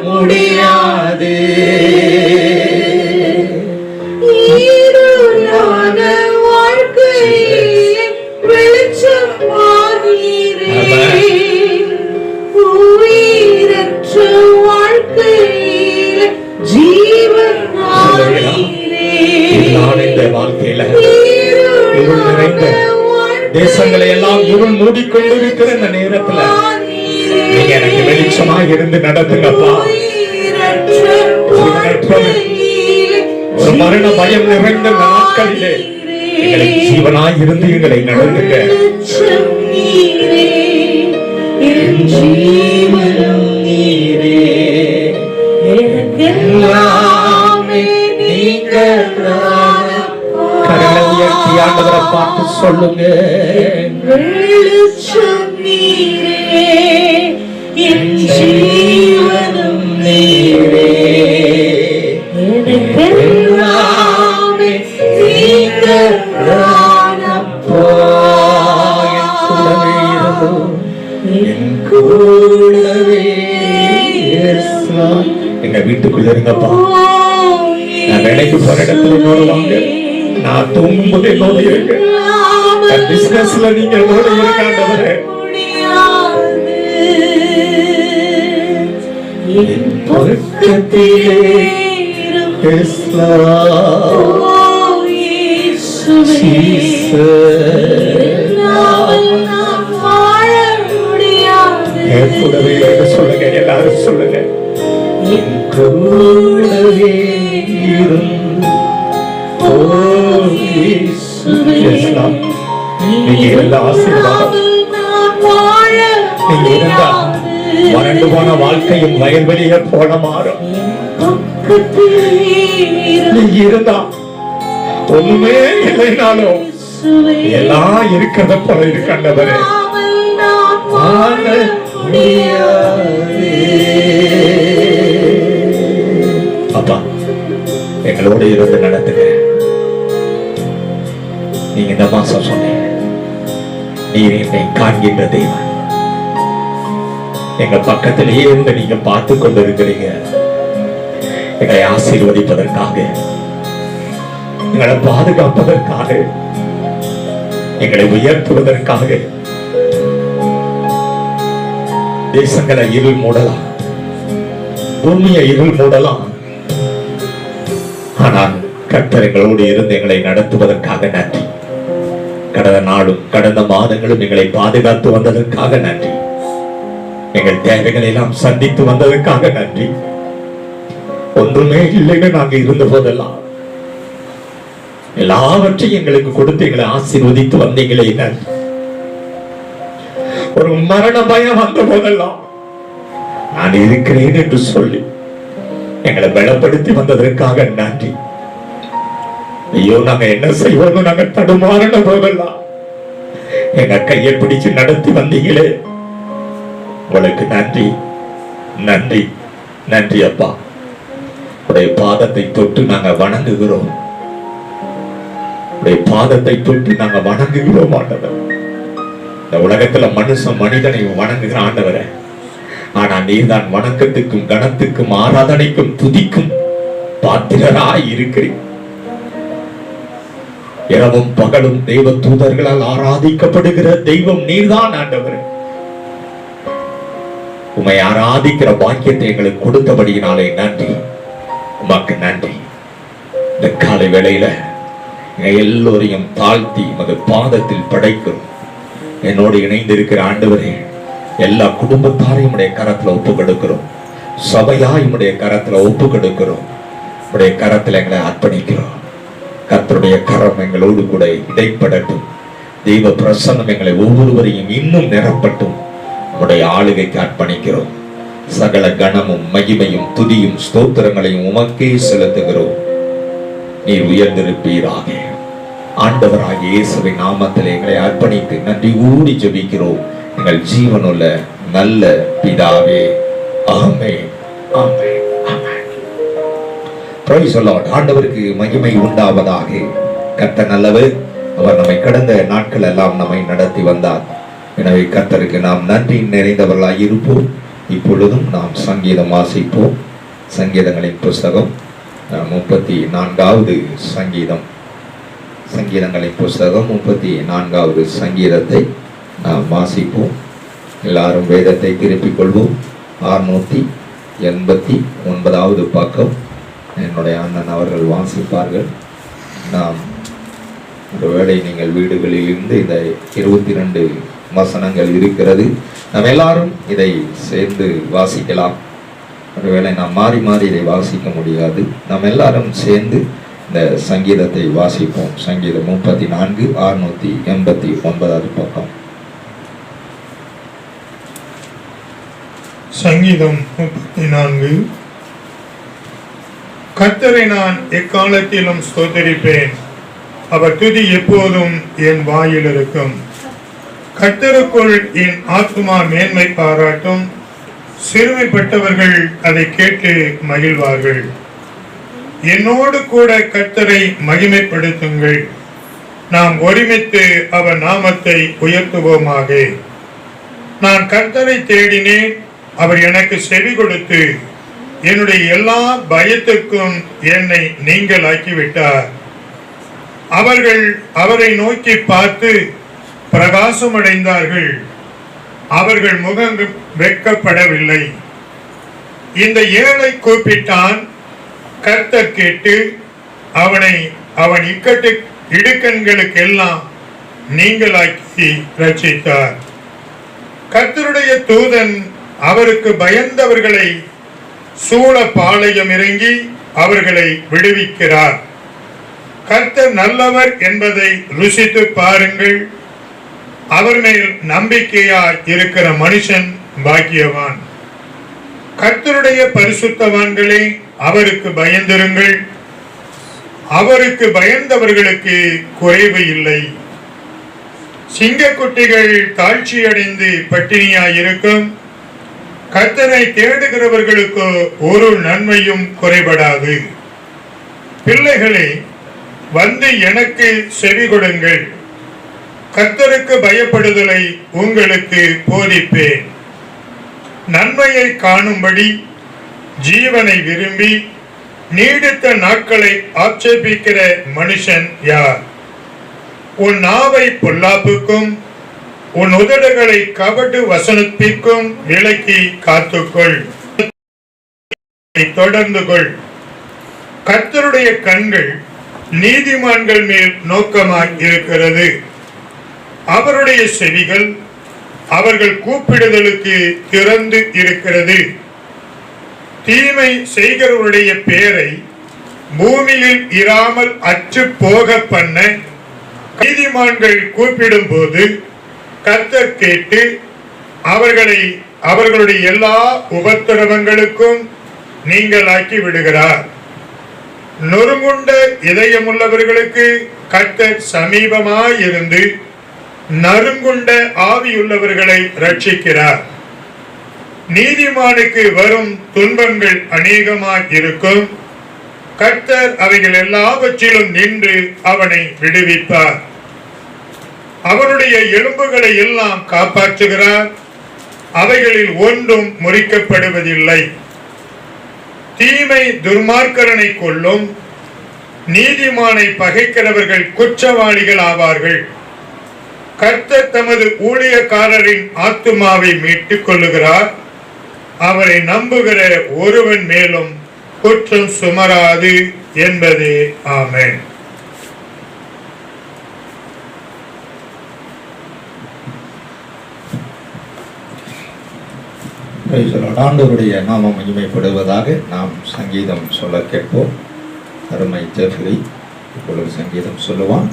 முடியாது. இருளான வாழ்க்கையிலே வெளிச்சமானீரே. உயிரற்ற வாழ்க்கையிலே ஜீவனானீரே. நான் இந்த வாழ்க்கையில இருள் நிறைந்த தேசங்களை எல்லாம் இருள் மூடிக்கொண்டிருக்கிற இந்த நேரத்துல நீங்க எனக்கு வெளிச்சமாக இருந்து நடத்துங்கப்பா. ஒரு மரண பயம் நிறைந்த நாட்களிலே எங்களுக்கு ஜீவனாய் இருந்து எங்களை நடத்துங்க. ஜீவனும் நீரே, எல்லாமே நீங்க. கரங்களை உயர்த்தி ஆண்டவரை பார்த்து சொல்லுங்க. வெளிச்சம் நீரே, என் ஜீவனும் நீரே, எனக்கெல்லாமே நீங்கதானப்பா. என் கூடவே எங்க வீட்டுக்குள்ள இருங்கப்பா. நான் வேலைக்கு போற இடத்துல என்னோட வாங்க. நான் தூங்கும் போது என்னோட இருங்க. பிசினஸ்ல நீங்க என்னோட இருக்காண்டவரே. என் பக்கத்திலே கூடவே சொல்லுங்க. எல்லாரும் சொல்லுங்க. என் கூடவே நீங்க எல்லா ஆசீர்வாதம் நீங்க இருந்தா வறண்டு போன வாழ்க்கையும் வயல்வெளிய போல மாறும். நீங்க இருந்தா ஒண்ணுமே இல்லைனாலும் எல்லாம் இருக்கிறத போல இருக்காண்டவரே. அப்பா எங்களோட இருந்து நடத்துங்க. நீங்க இந்த மாசம் சொன்னீங்க, நீர் என்னை காண்கின்ற தெய்வம். எங்க பக்கத்திலேயே இருந்து நீங்க பார்த்து கொண்டிருக்கிறீங்க. எங்களை ஆசீர்வதிப்பதற்காக, எங்களை பாதுகாப்பதற்காக, எங்களை உயர்த்துவதற்காக. தேசங்களை இருள் மூடலாம், பூமியை இருள் மூடலாம். ஆனால் கர்த்தர் எங்களோடு இருந்து எங்களை நடத்துவதற்காக நன்றி. கடந்த நாளும் கடந்த மாதங்களும் எங்களை பாதுகாத்து வந்ததற்காக நன்றி. எங்கள் தேவைகளை எல்லாம் சந்தித்து வந்ததற்காக நன்றி. ஒன்றுமே இல்லைன்னு நாங்க இருந்த போதெல்லாம் எல்லாவற்றையும் எங்களுக்கு கொடுத்து எங்களை ஆசீர்வதித்து வந்தீங்களே நன்றி. ஒரு மரண பயம் வந்த போதெல்லாம் நான் இருக்கிறேன் என்று சொல்லி எங்களை பலப்படுத்தி வந்ததற்காக நன்றி. ஐயோ நாங்க என்ன செய்வோம்னு நாங்க தடுமாறின போதெல்லாம் எங்க கையை பிடிச்சு நடத்தி வந்தீங்களே, உங்களுக்கு நன்றி, நன்றி, நன்றி அப்பா. உடைய பாதத்தை தொட்டு நாங்க வணங்குகிறோம். உடைய பாதத்தை தொட்டு நாங்க வணங்குகிறோம் ஆண்டவர். இந்த உலகத்துல மனிதனை வணங்குகிற ஆண்டவரை, ஆனா நீர்தான் வணக்கத்துக்கும் கணத்துக்கும் ஆராதனைக்கும் துதிக்கும் பாத்திரராய் இருக்கிறீர். இரவும் பகலும் தெய்வ தூதர்களால் ஆராதிக்கப்படுகிற தெய்வம் நீர்தான் ஆண்டவர். உம்மை ஆராதிக்கிற பாக்கியத்தை எங்களுக்கு கொடுத்தபடியினாலே நன்றி, உமக்கு நன்றி. இந்த காலை வேளையில எல்லோரையும் தாழ்த்தி உமது பாதத்தில் படைக்கிறோம். என்னோடு இணைந்திருக்கிற ஆண்டவரே, எல்லா குடும்பத்தாரையும் உடைய கரத்துல ஒப்பு கொடுக்கிறோம். சபையாய் உடைய கரத்துல ஒப்பு கொடுக்கிறோம். உடைய கரத்துல எங்களை அர்ப்பணிக்கிறோம். கர்த்தருடைய கரம் எங்களோடு கூட இடைப்படட்டும். தெய்வ பிரசன்னம் எங்களை ஒவ்வொருவரையும் இன்னும் நிரப்பட்டும். உடைய ஆளுகைக்கு அர்ப்பணிக்கிறோம். சகல கணமும் மகிமையும் துதியும் ஸ்தோத்திரங்களையும் உமக்கே செலுத்துகிறோம். நீர் உயர்ந்திருப்பீராக. ஆண்டவராகிய இயேசுவின் நாமத்தில் எங்களை அர்ப்பணித்து நன்றி கூடி ஜெபிக்கிறோம் எங்கள் ஜீவனுள்ள நல்ல பிதாவே. ஆமென், ஆமென், ஆமென். Praise the Lord. ஆண்டவருக்கு மகிமை உண்டாவதாக. கர்த்தர் நல்லவர். அவர் நம்மை கடந்த நாட்கள் எல்லாம் நம்மை நடத்தி வந்தார். எனவே கர்த்தருக்கு நாம் நன்றி நிறைந்தவர்களாய் இருப்போம். இப்பொழுதும் நாம் சங்கீதம் வாசிப்போம். சங்கீதங்களின் புஸ்தகம் 34வது சங்கீதம். சங்கீதங்களின் புஸ்தகம் 34வது சங்கீதத்தை நாம் வாசிப்போம். எல்லாரும் வேதத்தை திருப்பிக் கொள்வோம். 689வது பக்கம். என்னுடைய அண்ணன் அவர்கள் வாசிப்பார்கள். நாம் ஒருவேளை நீங்கள் வீடுகளில் இருந்து இந்த 22 வசனங்கள் இருக்கிறது. நாம் எல்லாரும் இதை சேர்ந்து வாசிக்கலாம். ஒருவேளை நாம் மாறி மாறி இதை வாசிக்க முடியாது. நாம் எல்லாரும் சேர்ந்து இந்த சங்கீதத்தை வாசிப்போம். சங்கீதம் 34 689வது பக்கம். சங்கீதம் 34. கர்த்தரை நான் எக்காலத்திலும் ஸ்தோத்தரிப்பேன். அவர் துதி எப்போதும் என் வாயில் இருக்கும். கர்த்தருக்குள் என் ஆத்துமா மேன்மை பாராட்டும். சிறுமைப்பட்டவர்கள் அதை கேட்டு மகிழ்வார்கள். என்னோடு கூட கர்த்தரை மகிமைப்படுத்துங்கள். நாம் ஒருமித்து அவர் நாமத்தை உயர்த்துவோமாக. நான் கர்த்தரை தேடினேன். அவர் எனக்கு செவி கொடுத்து என்னுடைய எல்லா பயத்துக்கும் என்னை நீங்களாக்கிவிட்டார். அவர்கள் அவரை நோக்கி பார்த்து பிரகாசமடைந்தார்கள். அவர்கள் முகம் வெட்கப்படவில்லை. இந்த ஏழை கூப்பிட்டான். கர்த்தர் கேட்டு அவன் இடுக்கண்களுக்கெல்லாம் நீங்களாக்கி ரட்சித்தார். கர்த்தருடைய தூதன் அவருக்கு பயந்தவர்களை சூழ பாளையம் இறங்கி அவர்களை விடுவிக்கிறார். கர்த்தர் நல்லவர் என்பதை ருசித்து பாருங்கள். அவர் மேல் நம்பிக்கையாய் இருக்கிற மனுஷன் பாக்கியவான். கர்த்தருடைய பரிசுத்தவான்களே, அவருக்கு பயந்திருங்கள். அவருக்கு பயந்தவர்களுக்கு குறைவு இல்லை. சிங்கக்குட்டிகள் தாழ்ச்சியடைந்து பட்டினியாயிருக்கும். கர்த்தரை தேடுகிறவர்களுக்கு ஒரு நன்மையும் குறைபடாது. பிள்ளைகளே, வந்து எனக்கு செவி கொடுங்கள். கர்த்தருக்கு பயப்படுதலை உங்களுக்கு போதிப்பேன். நன்மையை காணும்படி ஜீவனை விரும்பி நீடித்த நாட்களை ஆட்சேபிக்கிற மனுஷன் யார்? உன் நாவை பொல்லாப்புக்கும் உன் உதடுகளை கபடு வசனத்திற்கும் விலக்கி காத்துக்கொள். தொடர்ந்து கொள். கர்த்தருடைய கண்கள் நீதிமான்கள் மேல் நோக்கமாய் இருக்கிறது. அவருடைய செவிகள் அவர்கள் கூப்பிடுதலுக்கு திறந்து இருக்கிறது. தீமை செய்கிறவருடைய பெயரை பூமியில் இராமல் அற்று போக பண்ண நீதிமான்கள் கூப்பிடும் போது கர்த்தர் கேட்டு அவர்களுடைய எல்லா உபத்திரவங்களுக்கும் நீங்களாக்கி விடுகிறார். நொறுங்குண்ட இதயமுள்ளவர்களுக்கு கர்த்தர் சமீபமாயிருந்து நறுங்குண்ட ஆவியுள்ளவர்களை ரட்சிக்கிறார். நீதிமானுக்கு வரும் துன்பங்கள் அநேகமாய் இருக்கும். கர்த்தர் அவைகள் எல்லாவற்றிலும் நின்று அவனை விடுவிப்பார். அவருடைய எலும்புகளை எல்லாம் காப்பாற்றுகிறார். அவைகளில் ஒன்றும் முறிக்கப்படுவதில்லை. தீமை துர்மார்க்கரனை கொல்லும். நீதிமானை பகைக்கிறவர்கள் குற்றவாளிகள் ஆவார்கள். கர்த்தர் தமது ஊழியக்காரரின் ஆத்துமாவை மீட்டுக் கொள்ளுகிறார். அவரை நம்புகிற ஒருவன் மேலும் குற்றம் சுமராது என்பதே. ஆமென். ஆண்டவருடைய நாமம் மகிமைப்படுவதாக. நாம் சங்கீதம் சொல்ல கேட்போம். அருமை ஜெஃப்ரி இப்பொழுது சங்கீதம் சொல்லுவான்.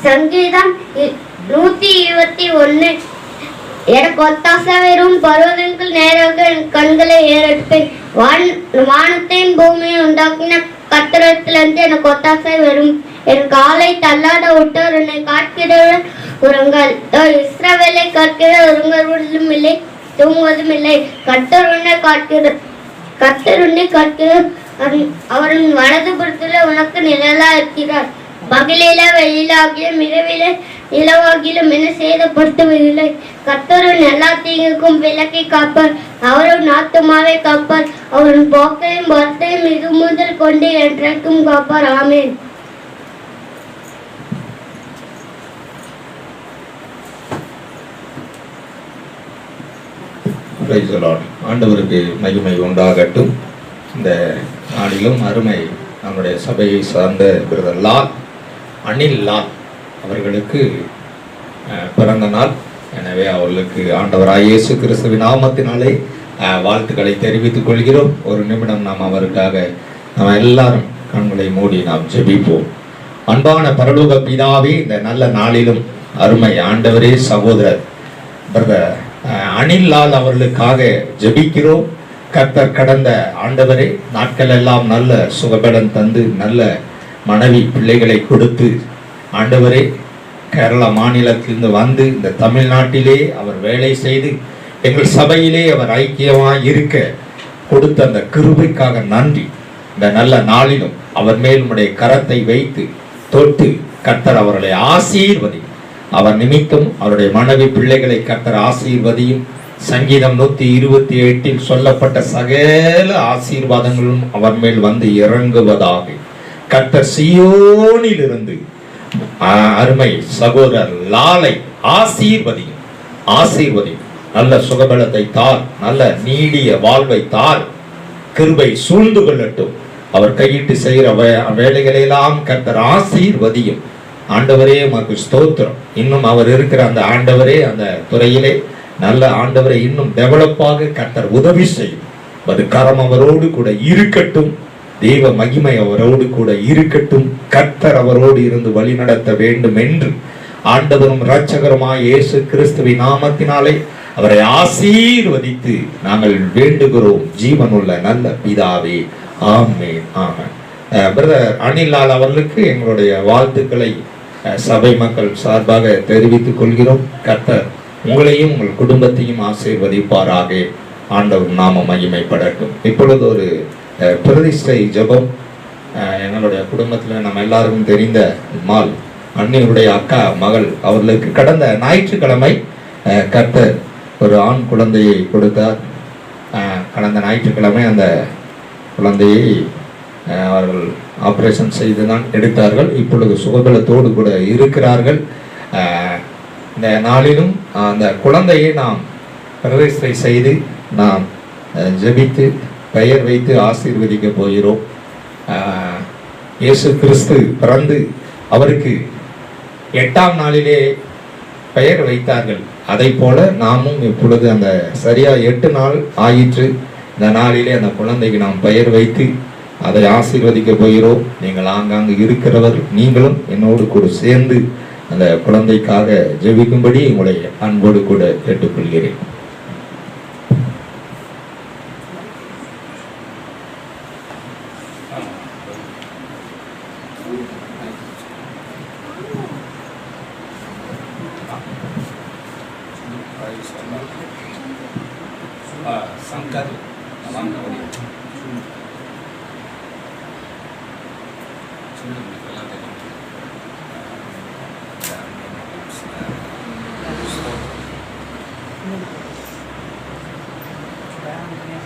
சங்கீதம் 121. எனக்கு ஒத்தாசவரும் பருவதங்கள் நேராக என் கண்களை ஏறெடுப்பேன். வானத்தையும் பூமியை உண்டாக்கின கர்த்தரை பரலோகத்திலிருந்து எனக்கு ஒத்தாசை வரும். என் காலை தள்ளாட விட்டோர் என்னை காக்கிறவர் உறங்கள். இஸ்ரவேலை காக்கிற உறங்குவதும் இல்லை, தூங்குவதும் இல்லை. கர்த்தர் உன்னை காக்கிறார். அவரின் வலது புறத்தில் உனக்கு நிழலா இருக்கிறார். பகலில வெயிலாகிலும் இரவில நிலவாகிலும் என சேதப்படுத்துவதில்லை. கர்த்தரின் எல்லா தீங்குக்கும் விலக்கி காப்பார். அவரும் ஆத்துமாவை காப்பார். அவரின் போக்கையும் வார்த்தையும் இது முதல் கொண்டு என்றைக்கும் காப்பார். ஆமென். Praise the Lord. ஆண்டவருக்கு மகிமை உண்டாகட்டும். இந்த நாளிலும் அருமை நம்முடைய சபையை சார்ந்த பிரதர் லால், அனில் லால் அவர்களுக்கு பிறந்த நாள். எனவே அவர்களுக்கு ஆண்டவராய் இயேசு கிறிஸ்துவின் நாமத்தினாலே வாழ்த்துக்களை தெரிவித்துக் கொள்கிறோம். ஒரு நிமிடம் நாம் அவருக்காக நாம் எல்லாரும் கண்களை மூடி நாம் ஜெபிப்போம். அன்பான பரலோக பிதாவே, இந்த நல்ல நாளிலும் அருமை ஆண்டவரே சகோதரர் பிரதர் அனில் லால் அவர்களுக்காக ஜெபிக்கிறோம். கர்த்தர் கடந்த ஆண்டவரே நாட்கள் எல்லாம் நல்ல சுகபலன் தந்து நல்ல மனைவி பிள்ளைகளை கொடுத்து ஆண்டவரே கேரளா மாநிலத்திலிருந்து வந்து இந்த தமிழ்நாட்டிலே அவர் வேலை செய்து எங்கள் சபையிலே அவர் ஐக்கியமாய் இருக்க கொடுத்த அந்த கிருபைக்காக நன்றி. இந்த நல்ல நாளிலும் அவர் மேல் உம்முடைய கரத்தை வைத்து தொட்டு கர்த்தர் அவர்களை ஆசீர்வதி. அவர் நிமித்தம் அவருடைய மனைவி பிள்ளைகளை கர்த்தர் ஆசீர்வதியும். சங்கீதம் 128 சொல்லப்பட்ட சகல ஆசீர்வாதங்களும் அவர் மேல் வந்து இறங்குவதாக. கர்த்தர் சீயோனில் இருந்து அருமை சகோதரர் லாலை ஆசீர்வதி. நல்ல சுகபலத்தை தார், நல்ல நீடிய வாழ்வை தார், கிருபை சூழ்ந்து கொள்ளட்டும். அவர் கையிட்டு செய்கிற வேலைகளெல்லாம் கர்த்தர் ஆசீர்வதியும். ஆண்டவரே உமக்கு ஸ்தோத்திரம். இன்னும் அவர் இருக்கிற அந்த ஆண்டவரே அந்த துறையிலே நல்ல ஆண்டவரை இன்னும் டெவலப்பாக கர்த்தர் உதவி செய்யும். அது கரம் அவரோடு கூட இருக்கட்டும். தெய்வ மகிமை அவரோடு கூட இருக்கட்டும். கர்த்தர் அவரோடு இருந்து வழி நடத்த வேண்டும் என்று ஆண்டவரும் இரட்சகருமாய் இயேசு கிறிஸ்துவின் நாமத்தினாலே அவரை ஆசீர்வதித்து நாங்கள் வேண்டுகிறோம். ஜீவனுள்ள நல்ல பிதாவே, ஆமென், ஆமென். பிரதர் அனில் லால் அவர்களுக்கு எங்களுடைய வாழ்த்துக்களை சபை மக்கள் சார்பாக தெரிவித்துக் கொள்கிறோம். கர்த்தர் உங்களையும் உங்கள் குடும்பத்தையும் ஆசீர்வதிப்பாராக. ஆண்டவர் நாம மகிமைப்படட்டும். இப்பொழுது ஒரு பிரதிஷ்டை ஜெபம். எங்களுடைய குடும்பத்தில் நம்ம எல்லாருக்கும் தெரிந்த மால் அண்ணியுடைய அக்கா மகள் அவர்களுக்கு கடந்த ஞாயிற்றுக்கிழமை கர்த்தர் ஒரு ஆண் குழந்தையை கொடுத்தார். கடந்த ஞாயிற்றுக்கிழமை அந்த குழந்தையை அவர்கள் ஆபரேஷன் செய்து தான் எடுத்தார்கள். இப்பொழுது சுகபலத்தோடு கூட இருக்கிறார்கள். இந்த நாளிலும் அந்த குழந்தையை நாம் பிரதிஷ்டை செய்து நாம் ஜெபித்து பெயர் வைத்து ஆசீர்வதிக்க போகிறோம். இயேசு கிறிஸ்து பிறந்து அவருக்கு 8ஆம் நாளிலே பெயர் வைத்தார்கள். அதை போல நாமும் இப்பொழுது அந்த சரியா 8 நாள் ஆயிற்று. இந்த நாளிலே அந்த குழந்தைக்கு நாம் பெயர் வைத்து அதை ஆசீர்வதிக்க போகிறோம். நீங்கள் ஆங்காங்கு இருக்கிறவர் நீங்களும் என்னோடு கூட சேர்ந்து அந்த குழந்தைக்காக ஜெபிக்கும்படி உங்களை அன்போடு கூட கேட்டுக்கொள்கிறேன். சங்கர்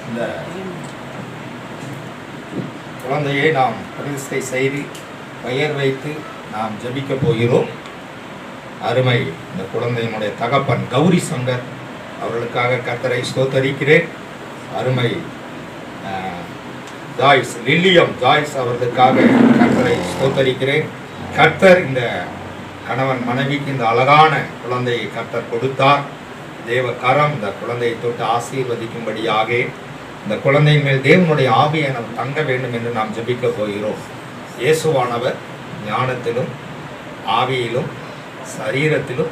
இந்த குழந்தையை நாம் பிரதிஷ்டை செய்து பெயர் வைத்து நாம் ஜெபிக்க போகிறோம். அருமை இந்த குழந்தையினுடைய தகப்பன் கௌரி சங்கர் அவர்களுக்காக கர்த்தரை ஸ்தோத்தரிக்கிறேன். அருமை ஜாய்ஸ் லில்லியம் ஜாய்ஸ் அவர்களுக்காக கர்த்தரை ஸ்தோத்தரிக்கிறேன். கர்த்தர் இந்த கணவன் மனைவிக்கு இந்த அழகான குழந்தையை கர்த்தர் கொடுத்தார். தேவ கரம் இந்த குழந்தையை தொட்டு ஆசீர்வதிக்கும்படியாக இந்த குழந்தையின் மேல் தேவனுடைய ஆவியை நாம் தங்க வேண்டும் என்று நாம் ஜெபிக்க போகிறோம். இயேசுவானவர் ஞானத்திலும் ஆவியிலும் சரீரத்திலும்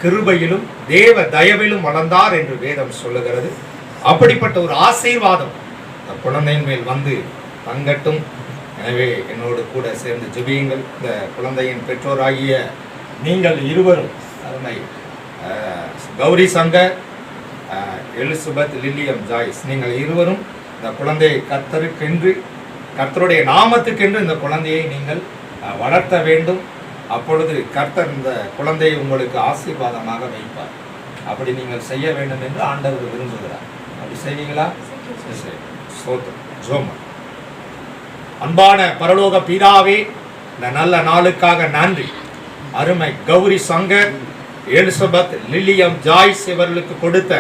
கிருபையிலும் தேவ தயவிலும் வளர்ந்தார் என்று வேதம் சொல்லுகிறது. அப்படிப்பட்ட ஒரு ஆசீர்வாதம் இந்த குழந்தையின் மேல் வந்து தங்கட்டும். எனவே என்னோடு கூட சேர்ந்து ஜெபியுங்கள். இந்த குழந்தையின் பெற்றோராகிய நீங்கள் இருவரும், அருமை Gauri Shankar, Elizabeth Lilliam Joyce, நீங்கள் இருவரும் இந்த குழந்தையை கர்த்தருக்கென்று, கர்த்தருடைய நாமத்துக்கென்று இந்த குழந்தையை நீங்கள் வளர்த்த வேண்டும். அப்பொழுது கர்த்தர் இந்த குழந்தையை உங்களுக்கு ஆசீர்வாதமாக வைப்பார். அப்படி நீங்கள் செய்ய வேண்டும் என்று ஆண்டவர் விரும்புகிறார். அப்படி செய்வீங்களா? ஸ்தோத்திரம். அன்பான பரலோக பிதாவே, இந்த நல்ல நாளுக்காக நன்றி. அருமை Gauri Shankar, Elizabeth Lilliam Joyce இவர்களுக்கு கொடுத்த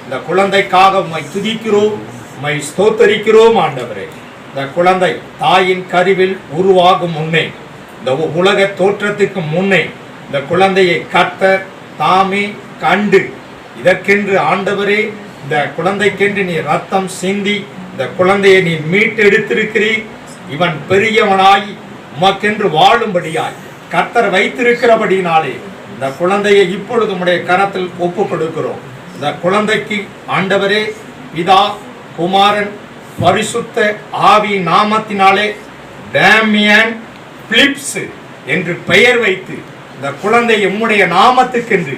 இந்த குழந்தைக்காக உம்மை துதிக்கிறோம், உம்மை ஸ்தோத்தரிக்கிறோம் ஆண்டவரே. இந்த குழந்தை தாயின் கருவில் உருவாகும் முன்னே, இந்த உலக தோற்றத்துக்கு முன்னே இந்த குழந்தையை கர்த்தர் தாமே கண்டு, இதற்கென்று ஆண்டவரே இந்த குழந்தைக்கென்று நீ ரத்தம் சிந்தி இந்த குழந்தையை நீ மீட்டெடுத்திருக்கிறீர். இவன் பெரியவனாய் உமக்கென்று வாழும்படியாய் கர்த்தர் வைத்திருக்கிறபடினாலே இந்த குழந்தையை இப்பொழுது உம்முடைய கரத்தில் ஒப்பு கொடுக்கிறோம். இந்த குழந்தைக்கு ஆண்டவரே பிதா, குமாரன், பரிசுத்த ஆவி நாமத்தினாலே டேமியன் பிலிப்ஸ் என்று பெயர் வைத்து இந்த குழந்தை உம்முடைய நாமத்துக்கென்று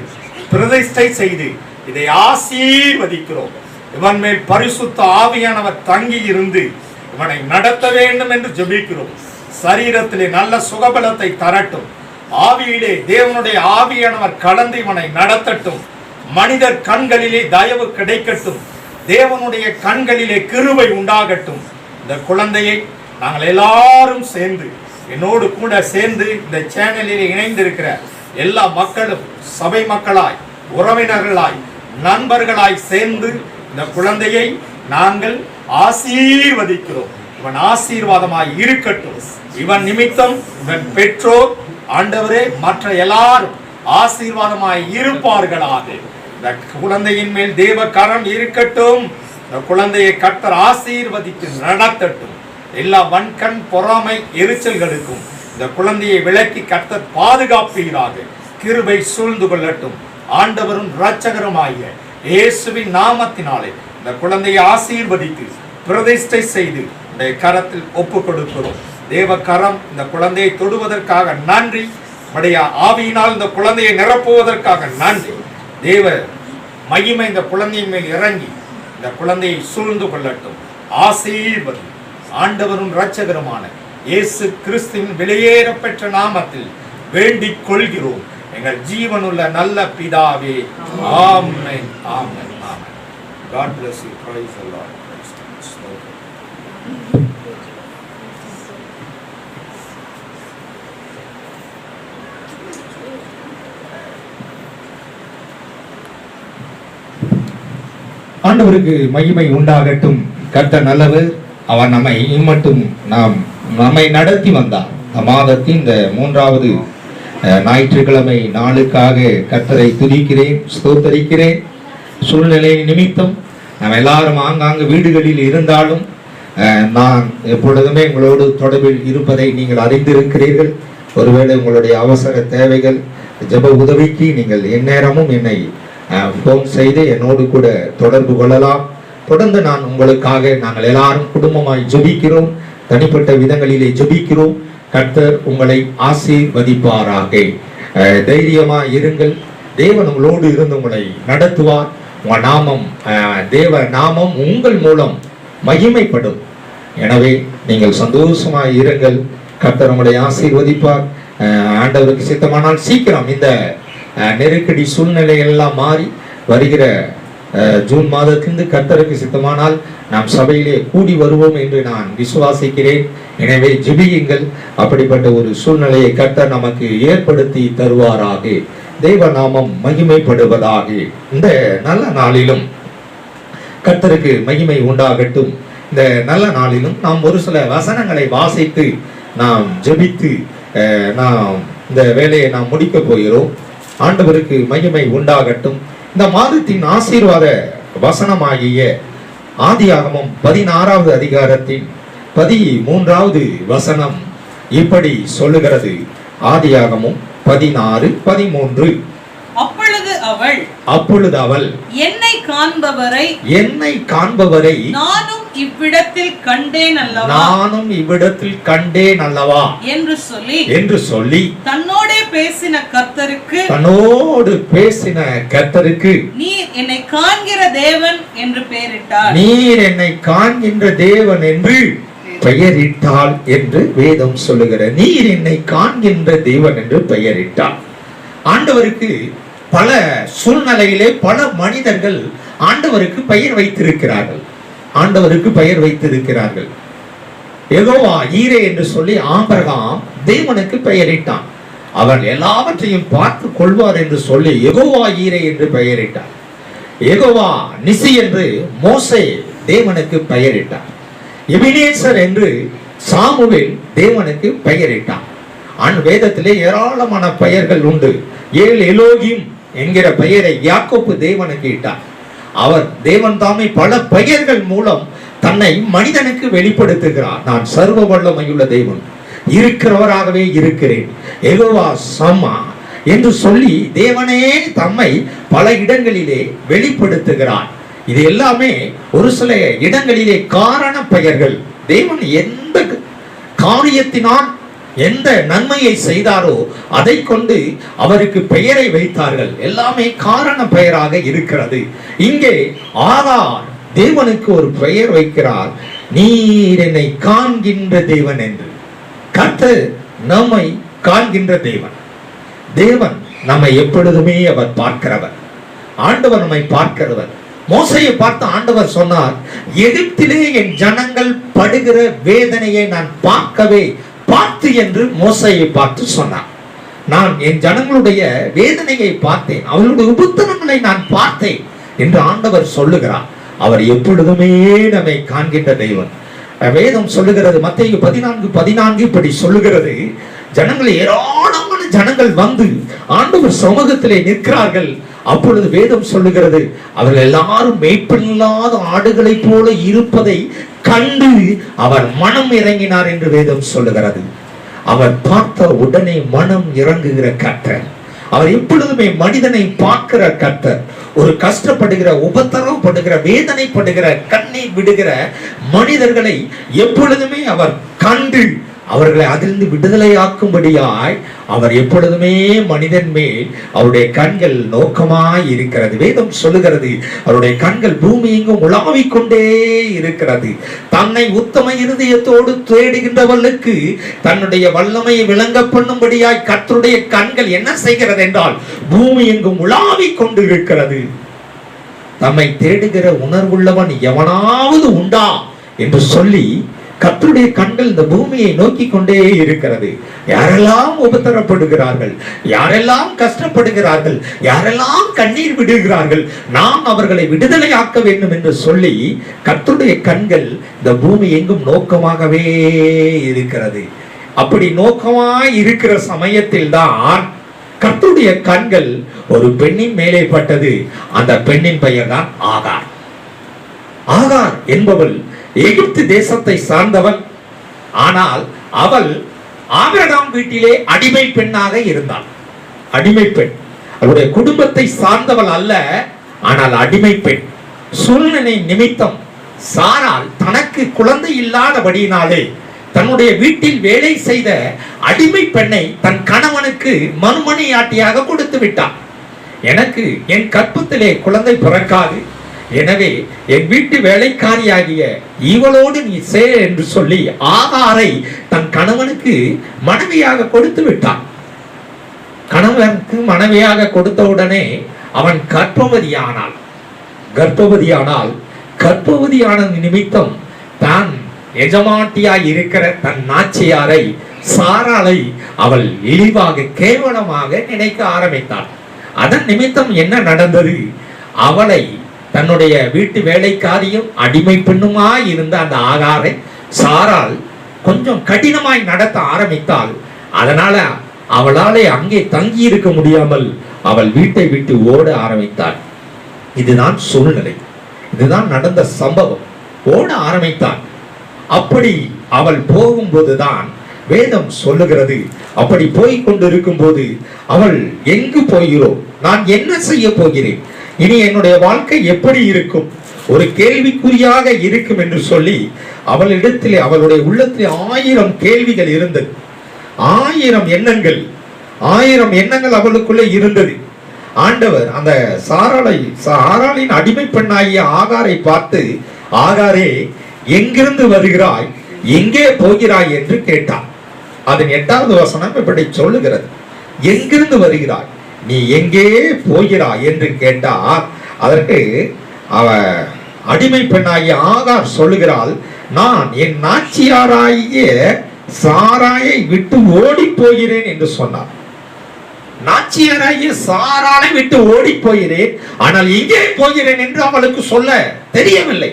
பிரதிஷ்டை செய்து இதை ஆசீர்வதிக்கிறோம். இவன் மேல் பரிசுத்த ஆவியானவர் தங்கி இருந்து இவனை நடத்த வேண்டும் என்று ஜெபிக்கிறோம். சரீரத்திலே நல்ல சுகபலத்தை தரட்டும். ஆவியிலே தேவனுடைய ஆவியானவர் கலந்து இவனை நடத்தட்டும். மனிதர் கண்களிலே தயவு கிடைக்கட்டும். தேவனுடைய கண்களிலே கிருபை உண்டாகட்டும். இந்த குழந்தையை நாங்கள் எல்லாரும் சேர்ந்து, என்னோடு கூட சேர்ந்து இந்த சேனலில் இணைந்திருக்கிற எல்லா மக்களும், சபை மக்களாய், உறவினர்களாய், நண்பர்களாய் சேர்ந்து இந்த குழந்தையை நாங்கள் ஆசீர்வதிக்கிறோம். இவன் ஆசீர்வாதமாய் இருக்கட்டும். இவன் நிமித்தம் இவன் பெற்றோர் ஆண்டவரே மற்ற எல்லாரும் ஆசீர்வாதமாய் இருப்பார்களாக. இந்த குழந்தையின் மேல் தேவ கரம் இருக்கட்டும். இந்த குழந்தையை கர்த்தர் ஆசீர்வதித்து நடத்தட்டும். எல்லா வன்கண், பொறாமை, எரிச்சல்களுக்கும் இந்த குழந்தையை விலக்கி கர்த்தர் பாதுகாப்பீராக. கிருபை சூழ்ந்து கொள்ளட்டும். ஆண்டவரும் இரட்சகருமாகிய இயேசுவின் நாமத்தினாலே இந்த குழந்தையை ஆசீர்வதித்து பிரதிஷ்டை செய்து இந்த கரத்தில் ஒப்பு கொடுக்கிறோம். தேவ கரம் இந்த குழந்தையை தொடுவதற்காக நன்றி. உடைய ஆவியினால் இந்த குழந்தையை நிரப்புவதற்காக நன்றி. தேவ மகிமை இந்த குழந்தையின் மேல் இறங்கி இந்த குழந்தையை சூழ்ந்து கொள்ளட்டும். ஆசீர்வதி. ஆண்டவரும் இரட்சகருமான இயேசு கிறிஸ்துவின் வெளியேற பெற்ற நாமத்தில் வேண்டிக் கொள்கிறோம் எங்கள் ஜீவனுள்ள நல்ல பிதாவே. ஆமென், ஆமென், ஆமென். God bless you. Praise the Lord. ஆண்டவருக்கு மகிமை உண்டாகட்டும். கர்த்தர் நல்லவர். அவர் நம்மை இம்மட்டும் நம்மை நடத்தி வந்தார். மாதத்தின் இந்த 3வது ஞாயிற்றுக்கிழமை நாளுக்காக கர்த்தரை துதிக்கிறேன், ஸ்தோத்தரிக்கிறேன். சூழ்நிலை நிமித்தம் நாம் எல்லாரும் ஆங்காங்கு வீடுகளில் இருந்தாலும் நான் எப்பொழுதுமே உங்களோடு தொடர்பில் இருப்பதை நீங்கள் அறிந்திருக்கிறீர்கள். ஒருவேளை உங்களுடைய அவசர தேவைகள், ஜெப உதவிக்கு நீங்கள் எந்நேரமும் என்னை ஃபோன் செய்து என்னோடு கூட தொடர்பு கொள்ளலாம். தொடர்ந்து நான் உங்களுக்காக நாங்கள் எல்லாரும் குடும்பமாய் ஜெபிக்கிறோம். தனிப்பட்ட விதங்களிலே ஜெபிக்கிறோம். கர்த்தர் உங்களை ஆசீர்வதிப்பாராக. தைரியமாய் இருங்கள். தேவன் உங்களோடு இருந்து உங்களை நடத்துவார். உங்கள் நாமம், தேவ நாமம் உங்கள் மூலம் மகிமைப்படும். எனவே நீங்கள் சந்தோஷமாய் இருங்கள். கர்த்தர் உங்களை ஆசீர்வதிப்பார். ஆண்டவருக்கு சித்தமானால் சீக்கிரம் இந்த நெருக்கடி சூழ்நிலை எல்லாம் மாறி வருகிற ஜூன் மாதத்திலிருந்து கர்த்தருக்கு சித்தமானால் நாம் சபையிலே கூடி வருவோம் என்று நான் விசுவாசிக்கிறேன். எனவே ஜெபியுங்கள். அப்படிப்பட்ட ஒரு சூழ்நிலையை கர்த்தர் நமக்கு ஏற்படுத்தி தருவாராக. தேவ நாமம் மகிமைப்படுவதாக. இந்த நல்ல நாளிலும் கர்த்தருக்கு மகிமை உண்டாகட்டும். இந்த நல்ல நாளிலும் நாம் ஒரு சில வசனங்களை வாசித்து நாம் ஜெபித்து நாம் இந்த வேலையை நாம் முடிக்க போகிறோம். ஆண்டவருக்கு மகிமை உண்டாகட்டும். இந்த மாதத்தின் ஆசீர்வாத வசனமாகிய ஆதியாகமம் 16வது அதிகாரத்தின் 13வது வசனம் இப்படி சொல்லுகிறது. ஆதியாகமம் 16:13. அப்பொழுது அவள் என்னை காண்பவரை நானும் இவ்விடத்தில் கண்டேன் அல்லவா நானும் இவ்விடத்தில் கண்டேன் அல்லவா என்று சொல்லி தன்னோடு பேசின கர்த்தருக்கு நீர் என்னை காண்கிற தேவன் என்று பெயரிட்டார். நீர் என்னை காண்கின்ற தேவன் என்று பெயரிட்டாள் என்று வேதம் சொல்லுகிற. நீர் என்னை காண்கின்ற தேவன் என்று பெயரிட்டாள். ஆண்டவருக்கு பல சூழ்நிலையிலே பல மனிதர்கள் ஆண்டவருக்கு பெயர் வைத்திருக்கிறார்கள். ஆண்டவருக்கு பெயர் வைத்திருக்கிறார்கள். யெகோவா ஈரே என்று சொல்லி ஆபிரகாம் தேவனுக்கு பெயரிட்டான். அவர் எல்லாவற்றையும் பார்த்து கொள்வார் என்று சொல்லி யெகோவா ஈரே என்று பெயரிட்டார். யெகோவா நிசி என்று மோசே தேவனுக்கு பெயரிட்டார். எபினேசர் என்று சாமுவேல் தேவனுக்கு பெயரிட்டான். வேதத்திலே ஏராளமான பெயர்கள் உண்டு. ஏல் எலோகிம் என்கிற பெயரை யாக்கோபு தேவனுக்கு இட்டார். அவர் தேவன் தாமே பல பெயர்கள் மூலம் தன்னை மனிதனுக்கு வெளிப்படுத்துகிறார். நான் சர்வ வல்லமையுள்ள தேவன், இருக்கிறவராகவே இருக்கிறேன், யெகோவா சம்மா என்று சொல்லி தேவனே தம்மை பல இடங்களிலே வெளிப்படுத்துகிறார். இது எல்லாமே ஒரு சில இடங்களிலே காரண பெயர்கள். தேவன் எந்த காரியத்தினால் எந்த நன்மையை செய்தாரோ அதை கொண்டு அவருக்கு பெயரை வைத்தார்கள். எல்லாமே காரண பெயராக இருக்கிறது. இங்கே ஆகார் தேவனுக்கு ஒரு பெயர் வைக்கிறார், நீர் என்னை காண்கின்ற தேவன் என்று. கர்த்தர் நம்மை காண்கின்ற தேவன். தேவன் நம்மை எப்பொழுதுமே அவர் பார்க்கிறவர். ஆண்டவர் நம்மை பார்க்கிறவர். மோசையை பார்த்து ஆண்டவர் சொன்னார், எகிப்திலே என் ஜனங்கள் படுகிற வேதனையை நான் பார்த்து என்று மோசையை பார்த்து சொன்னார். நான் என் ஜனங்களுடைய வேதனையை பார்த்தேன், அவர்களுடைய உபத்திரங்களை நான் பார்த்தேன் என்று ஆண்டவர் சொல்லுகிறார். அவர் எப்பொழுதுமே நம்மை காண்கின்ற தெய்வம். வேதம் சொல்லுகிறது, மத்தேயு 14:14 இப்படி சொல்லுகிறது, ஜனங்கள் ஏராளமான ஜனங்கள் வந்து ஆண்டவர் சமூகத்திலே நிற்கிறார்கள். அப்பொழுது வேதம் சொல்லுகிறது, அவர்கள் எல்லாரும் மேய்ப்பனில்லாத ஆடுகளை போல இருப்பதை கண்டு அவர் மனம் இறங்கினார் என்று வேதம் சொல்லுகிறது. அவர் பார்த்த உடனே மனம் இறங்குகிற கர்த்தர். அவர் எப்பொழுதுமே மனிதனை பார்க்கிற கர்த்தர். ஒரு கஷ்டப்படுகிற, உபத்திரவப்படுகிற, வேதனைப்படுகிற, கண்ணீர் விடுகிற மனிதர்களை எப்பொழுதுமே அவர் கண்டு அவர்களை அதிலிருந்து விடுதலையாக்கும்படியாய் அவர் எப்பொழுதுமே மனிதன் மேல் அவருடைய கண்கள் நோக்கமாய் இருக்கிறது. வேதம் சொல்லுகிறது, அவருடைய கண்கள் பூமி எங்கும் உலாவிக் கொண்டே இருக்கிறது. தன்னை உத்தம இருதயத்தோடு தேடுகின்றவர்களுக்கு தன்னுடைய வல்லமையை விளங்க பண்ணும்படியாய் கர்த்தருடைய கண்கள் என்ன செய்கிறது என்றால் பூமி எங்கும் உலாவிக் கொண்டு இருக்கிறது. தம்மை தேடுகிற உணர்வுள்ளவன் எவனாவது உண்டா என்று சொல்லி கர்த்தருடைய கண்கள் இந்த பூமியை நோக்கி கொண்டே இருக்கிறது. யாரெல்லாம் உபத்திரப்படுகிறார்கள், யாரெல்லாம் கஷ்டப்படுகிறார்கள், யாரெல்லாம் கண்ணீர் விடுகிறார்கள், நாம் அவர்களை விடுதலையாக்க வேண்டும் என்று சொல்லி கர்த்தருடைய கண்கள் இந்த பூமி எங்கும் நோக்கமாகவே இருக்கிறது. அப்படி நோக்கமாய் இருக்கிற சமயத்தில் தான் கர்த்தருடைய கண்கள் ஒரு பெண்ணின் மேலே பட்டது. அந்த பெண்ணின் பெயர் தான் ஆகார். ஆகார் என்பவள் எகிப்து தேசத்தை சார்ந்தவள். ஆனால் அவள் ஆபிரகாம் வீட்டிலே அடிமை பெண்ணாக இருந்தாள். அடிமை பெண். அவருடைய குடும்பத்தை சார்ந்தவள் அல்ல, ஆனால் அடிமை பெண். சூழ்நிலை நிமித்தம் சாராள் தனக்கு குழந்தை இல்லாதபடியினாலே தன்னுடைய வீட்டில் வேலை செய்த அடிமை பெண்ணை தன் கணவனுக்கு மறுமணியாட்டியாக கொடுத்து விட்டார். எனக்கு என் கற்பத்திலே குழந்தை பிறக்காது, எனவே என் வீட்டு வேலைக்காரியாகிய இவளோடு நீ சேர் என்று சொல்லி ஆகாரை தன் கணவனுக்கு மனைவியாக கொடுத்து விட்டான். கணவனுக்கு மனைவியாக கொடுத்தவுடனே அவன் கர்ப்பவதியானாள். கர்ப்பவதியான நிமித்தம் தான் எஜமாட்டியாய் இருக்கிற தன் நாச்சியாரை சாராளை அவள் இழிவாக கேவலமாக நினைக்க ஆரம்பித்தாள். அதன் நிமித்தம் என்ன நடந்தது? அவளை தன்னுடைய வீட்டு வேலைக்காரியும் அடிமை பெண்ணுமாய் இருந்த அந்த ஆகாரை சாராள் கொஞ்சம் கடினமாய் நடத்த ஆரம்பித்தாள். அதனால அவளாலே அங்கே தங்கி இருக்க முடியாமல் அவள் வீட்டை விட்டு ஓட ஆரம்பித்தாள். இதுதான் சூழ்நிலை, இதுதான் நடந்த சம்பவம். ஓட ஆரம்பித்தாள். அப்படி அவள் போகும்போதுதான் வேதம் சொல்லுகிறது, அப்படி போய் கொண்டிருக்கும் போது அவள் எங்கு போகிறோம், நான் என்ன செய்ய போகிறேன், இனி என்னுடைய வாழ்க்கை எப்படி இருக்கும், ஒரு கேள்விக்குறியாக இருக்கும் என்று சொல்லி அவளுடைய உள்ளத்திலே 1000 கேள்விகள் இருந்தது. 1000 எண்ணங்கள், 1000 எண்ணங்கள் அவளுக்குள்ளே இருந்தது. ஆண்டவர் அந்த சாராளின் அடிமை பெண்ணாகிய ஆகாரை பார்த்து, ஆகாரே, எங்கிருந்து வருகிறாய், எங்கே போகிறாய் என்று கேட்டார். அதன் 8வது வசனம் இப்படி சொல்லுகிறது, எங்கிருந்து வருகிறாய், நீ எங்கே போகிறாய் என்று கேட்டார். அதற்கு அவ அடிமை பெண்ணாகிய ஆகார் சொல்லுகிறாள், நான் என் நாச்சியாராகிய சாராயை விட்டு ஓடி போகிறேன் என்று சொன்னார். நாச்சியாராகிய சாராளை விட்டு ஓடி போகிறேன், ஆனால் எங்கே போகிறேன் என்று அவளுக்கு சொல்ல தெரியவில்லை.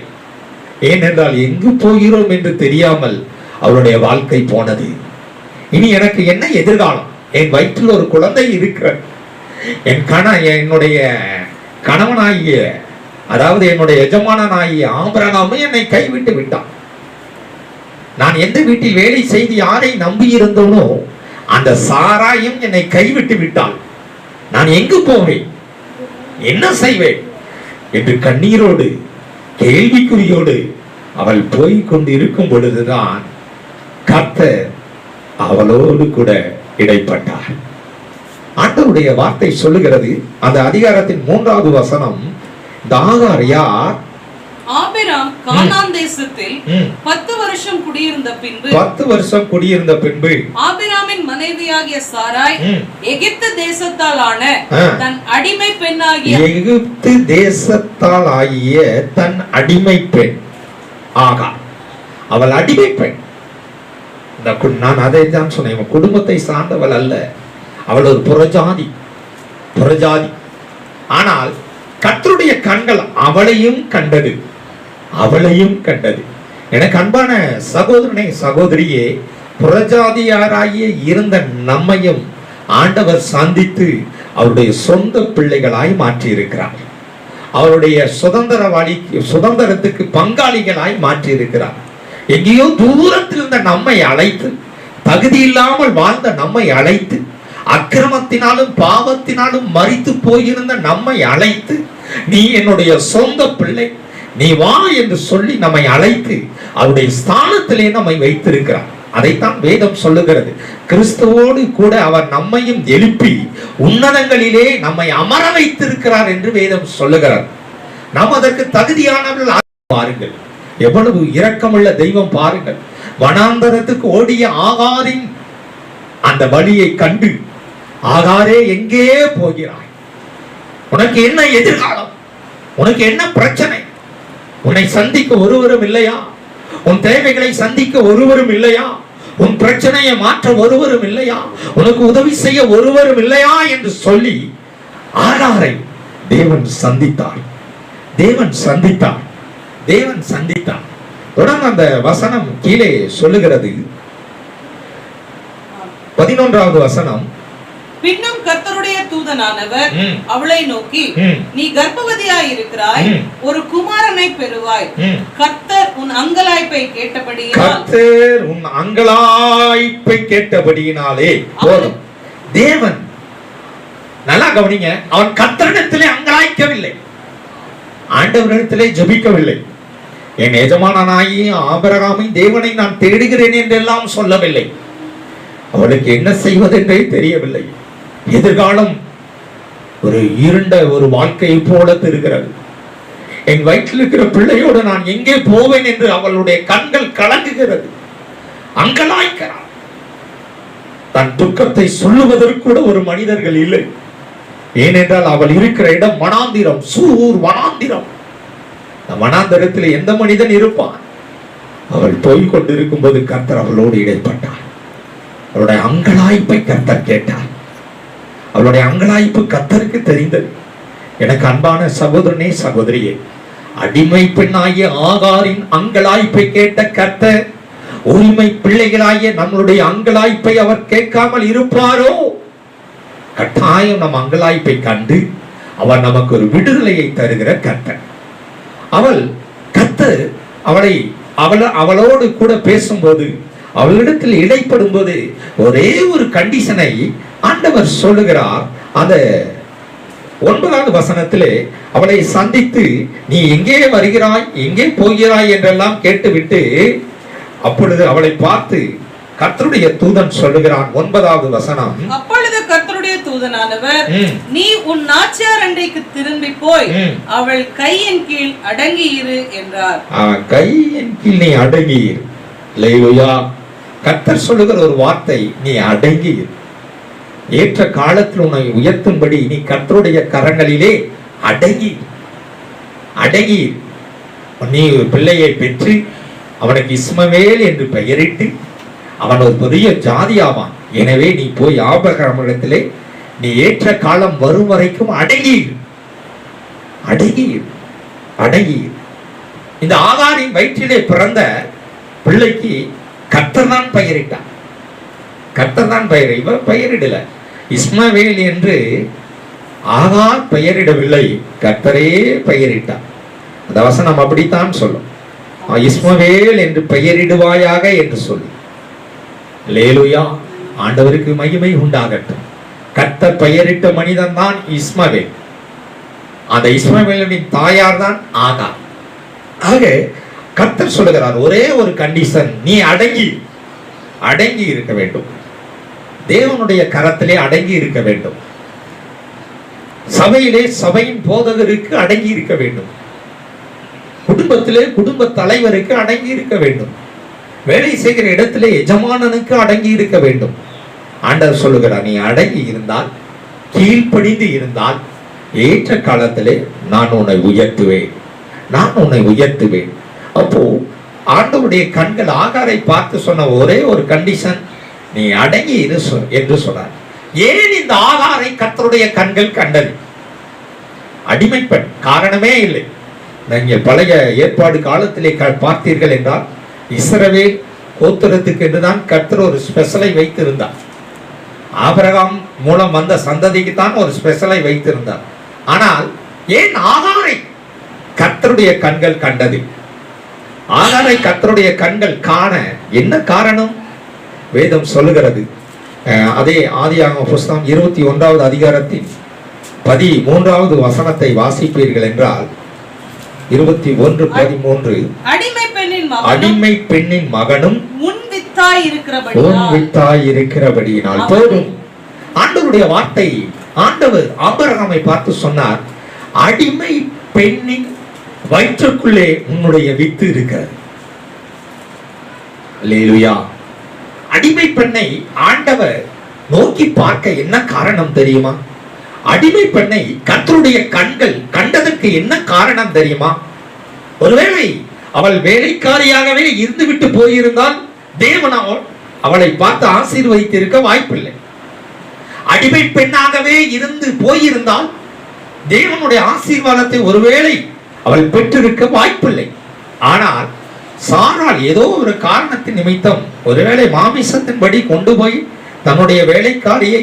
ஏனென்றால் எங்கு போகிறோம் என்று தெரியாமல் அவளுடைய வாழ்க்கை போனது. இனி எனக்கு என்ன எதிர்காலம், என் வயிற்றில் ஒரு குழந்தை இருக்கிறது, என்னுடைய கணவனாகிய, அதாவது என்னுடைய எஜமானனாகிய ஆபிரகாமை என்னை கைவிட்டு விட்டான். நான் எந்த வீட்டில் வேலை செய்து யாரை நம்பி இருந்தோனோ அந்த சாராயும் என்னை கைவிட்டு விட்டாள். நான் எங்கு போவேன், என்ன செய்வேன் என்று கண்ணீரோடு கேள்விக்குறியோடு அவள் போய் கொண்டு இருக்கும் பொழுதுதான் கர்த்தர் அவளோடு கூட இடைப்பட்டார். ஆண்டவருடைய வார்த்தை சொல்லுகிறது, அந்த அதிகாரத்தின் 3வது வசனம், ஆகார் யார்? ஆபிராம் கானான் தேசத்தில் 10 வருஷம் குடியிருந்த பின்பு 10 வருஷம் குடியிருந்த பின்பு ஆபிராமின் மனைவியாகிய சாராய் எகிப்து தேசத்தால் ஆன தன் அடிமை பெண்ணாகிய எகிப்து தேசத்தால் ஆகிய தன் அடிமை பெண் ஆகார். அவள் அடிமை பெண். நான் அதை தான் சொன்னேன், குடும்பத்தை சார்ந்தவள் அல்ல, அவள் ஒரு புறஜாதி. ஆனால் கர்த்தருடைய கண்கள் அவளையும் கண்டது. எனக்கு அன்பான சகோதரனே, சகோதரியே, புறஜாதியாராகிய இருந்த நம்மையும் ஆண்டவர் சந்தித்து அவருடைய சொந்த பிள்ளைகளாய் மாற்றி இருக்கிறார். அவருடைய சுதந்திரத்துக்கு பங்காளிகளாய் மாற்றி இருக்கிறார். எங்கேயோ தூரத்தில் இருந்த நம்மை அழைத்து, தகுதி இல்லாமல் வாழ்ந்த நம்மை அழைத்து, அக்கிரமத்தினாலும் பாவத்தினாலும் மரித்து போயிருந்த நம்மை அழைத்து, நீ என்னுடைய சொந்த பிள்ளை, நீ வா என்று சொல்லி நம்மை அழைத்து அவருடைய ஸ்தானத்திலே நம்மை வைத்திருக்கிறார். அதைத்தான் வேதம் சொல்லுகிறது. கிறிஸ்துவோடு கூட அவர் நம்மையும் எழுப்பி உன்னதங்களிலே நம்மை அமர வைத்திருக்கிறார் என்று வேதம் சொல்லுகிறார். நாம் அதற்கு தகுதியானவர்கள். பாருங்கள், எவ்வளவு இரக்கமுள்ள தெய்வம் பாருங்கள். வனாந்தரத்துக்கு ஓடிய ஆகாரின் அந்த வழியை கண்டு, ஆகாரே எங்கே போகிறாய், உனக்கு என்ன எதிர்காலம், உனக்கு என்ன பிரச்சனை, உன்னை சந்திக்க ஒருவரும் இல்லையா, உன் தேவைகளை சந்திக்க ஒருவரும் இல்லையா, உன் பிரச்சனையை மாற்ற ஒருவரும் இல்லையா, உனக்கு உதவி செய்ய ஒருவரும் இல்லையா என்று சொல்லி ஆகாரை தேவன் சந்தித்தார். தொடர்ந்து அந்த வசனம் கீழே சொல்லுகிறது, 11வது வசனம், பின்னும் கர்த்தருடைய தூதனானவர் அவளை நோக்கி, நீ கர்ப்பவதியாய் இருக்கிறாய், ஒரு குமாரனை பெறுவாய், கர்த்தர் உன் அங்கலாய்ப்பை கேட்டபடியினாலே. போதும். தேவன், நல்லா கவனிங்க, அவன் கர்த்தரிடத்திலே அங்கலாய்க்கவில்லை, ஆண்டவரிடத்திலே ஜெபிக்கவில்லை. என் எஜமானனாகி ஆபிரகாமை தேவனை நான் தேடுகிறேன் என்றெல்லாம் சொல்லவில்லை. அவளுக்கு என்ன செய்வதென்றே தெரியவில்லை. எதிர்காலம் ஒரு இருண்ட ஒரு வாழ்க்கையை போல தெரிகிறது. என் வயிற்றில் இருக்கிற பிள்ளையோடு நான் எங்கே போவேன் என்று அவளுடைய கண்கள் கலங்குகிறது, அங்கலாய்க்கிறார். தன் துக்கத்தை சொல்லுவதற்கு கூட ஒரு மனிதர்கள் இல்லை. ஏனென்றால் அவள் இருக்கிற இடம் வனாந்திரம், சூர் வனாந்திரம். வனாந்திரத்தில் எந்த மனிதன் இருப்பான்? அவள் போய் கொண்டிருக்கும் போது கர்த்தர் அவளோடு இடைப்பட்டார். அவளுடைய அங்கலாய்ப்பை கர்த்தர் கேட்டார். அவளுடைய அங்கலாய்ப்பு கர்த்தருக்கு தெரிந்தது. எனக்கு அன்பான சகோதரனே, சகோதரியே, அடிமை பெண்ணாகிய ஆகாரின் அங்கலாய்ப்பை கேட்ட கர்த்தர் உரிமை பிள்ளைகளாகிய நம்மளுடைய அங்கலாய்ப்பை அவர் கேட்காமல் இருப்பாரோ? கட்டாயம் நம் அங்கலாய்ப்பை கண்டு அவர் நமக்கு ஒரு விடுதலையை தருகிற கர்த்தர். கர்த்தர் அவளோடு கூட பேசும்போது, அவளிடத்தில் இடைப்படும் போது ஒரே ஒரு கண்டிஷனை ஆண்டவர் சொல்லுகிறார். அந்த 9வது வசனத்திலே அவளை சந்தித்து நீ எங்கே வருகிறாய், எங்கே போகிறாய் என்றெல்லாம் கேட்டுவிட்டு அப்பொழுது அவளை பார்த்து கர்த்தருடைய தூதன் சொல்லுகிறான். 9வது வசனம். அப்பொழுது கர்த்தருடைய தூதனானவர் நீ உன் நாச்சியார் அண்டைக்கு திரும்பி போய் அவள் கையின் கீழ் அடங்கி இரு என்றார். கையின் கீழ் நீ அடங்கி இரு. அல்லேலூயா. கர்த்தர் சொல்லுகிற ஒரு வார்த்தை, நீ அடங்கி இரு. ஏற்ற காலத்தில் உன்னை உயர்த்தும்படி நீ கர்த்தருடைய கரங்களிலே அடங்கி அடங்கி நீ ஒரு பிள்ளையை பெற்று அவனுக்கு இஸ்மவேல் என்று பெயரிட்டு அவன் ஒரு பெரிய ஜாதியாவான். எனவே நீ போய் ஆபிரகாமிடத்திலே நீ ஏற்ற காலம் வரும் வரைக்கும் அடங்கி அடங்கி அடங்கி. இந்த ஆகாரின் வயிற்றிலே பிறந்த பிள்ளைக்கு கர்த்தர் தான் பெயரிட்டான். கர்த்தர் தான் பெயரிடல. இஸ்மவேல் என்று ஆகார் பெயரிடவில்லை, கர்த்தரே பெயரிட்டார். அந்த வசனம் அப்படித்தான் சொல்லும். இஸ்மவேல் என்று பெயரிடுவாயாக என்று சொல்லி. அல்லேலூயா. ஆண்டவருக்கு மகிமை உண்டாகட்டும். கர்த்தர் பெயரிட்ட மனிதன் தான் இஸ்மவேல். அந்த இஸ்மவேலின் தாயார் தான் ஆகார். ஆக கர்த்தர் சொல்லுகிறார், ஒரே ஒரு கண்டிஷன், நீ அடங்கி அடங்கி இருக்க வேண்டும். தேவனுடைய கரத்திலே அடங்கி இருக்க வேண்டும். சபையிலே சபையின் போதகருக்கு அடங்கி இருக்க வேண்டும். குடும்பத்திலே குடும்ப தலைவருக்கு அடங்கி இருக்க வேண்டும். வேலை செய்கிற இடத்திலே எஜமானனுக்கு அடங்கி இருக்க வேண்டும். ஆண்டவர் சொல்லுகிறார், நீ அடங்கி இருந்தால், கீழ்ப்படிந்து இருந்தால், ஏற்ற காலத்திலே நான் உன்னை உயர்த்துவேன், நான் உன்னை உயர்த்துவேன். அப்போ ஆண்டவருடைய கண்கள் ஆகாரை பார்த்து சொன்ன ஒரே ஒரு கண்டிஷன், நீ அடங்கி இரு என்று சொன்னார். ஏன் இந்த ஆகாரை கர்த்தருடைய கண்கள் கண்டது? அடிமைப்பெண், காரணமே இல்லை. நீங்கள் பழைய ஏற்பாடு காலத்திலே பார்த்தீர்கள் என்றால் இஸ்ரவேல் கோத்திரத்துக்கு என்றுதான் கர்த்தர் ஒரு ஸ்பெஷலை வைத்திருந்தார். ஆபிரகாம் மூலம் வந்த சந்ததிக்கு தான் ஒரு ஸ்பெஷலை வைத்திருந்தார். ஆனால் ஏன் ஆகாரை கர்த்தருடைய கண்கள் கண்டது? ஆகாரை கர்த்தருடைய கண்கள் காண என்ன காரணம்? வேதம் சொல்லுகிறது. அதே ஆதியாகம புஸ்தகம் 21வது அதிகாரத்தின் 13வது வசனத்தை வாசிப்பீர்கள் என்றால் 21:13 அடிமை பெண்ணின் மகனும் முன் வித்தாய் இருக்கிறபடியினால் போதும். ஆண்டவருடைய வார்த்தை, ஆண்டவர் ஆபிரகாமை பார்த்து சொன்னார், அடிமை பெண்ணின் வயிற்றுக்குள்ளே உன்னுடைய வித்து இருக்கிறது. அல்லேலூயா. அடிமை பெண்ணை ஆண்டவர் நோக்கி பார்க்க என்ன காரணம் தெரியுமா? அடிமை பெண்ணை கர்த்தருடைய கண்கள் கண்டதற்கு என்ன காரணம் தெரியுமா? ஒருவேளை அவள் வேலைக்காரியாகவே இருந்துவிட்டு போயிருந்தால் தேவன் அவளை பார்த்து ஆசீர்வதித்திருக்க வாய்ப்பில்லை. அடிமை பெண்ணாகவே இருந்து போயிருந்தால் தேவனுடைய ஆசீர்வாதத்தை ஒருவேளை அவள் பெற்றிருக்க வாய்ப்பில்லை. ஆனால் சாராள் ஏதோ ஒரு காரணத்தின் நிமித்தம் ஒருவேளை மாமிசத்தின்படி கொண்டு போய் தன்னுடைய வேலைக்காரியை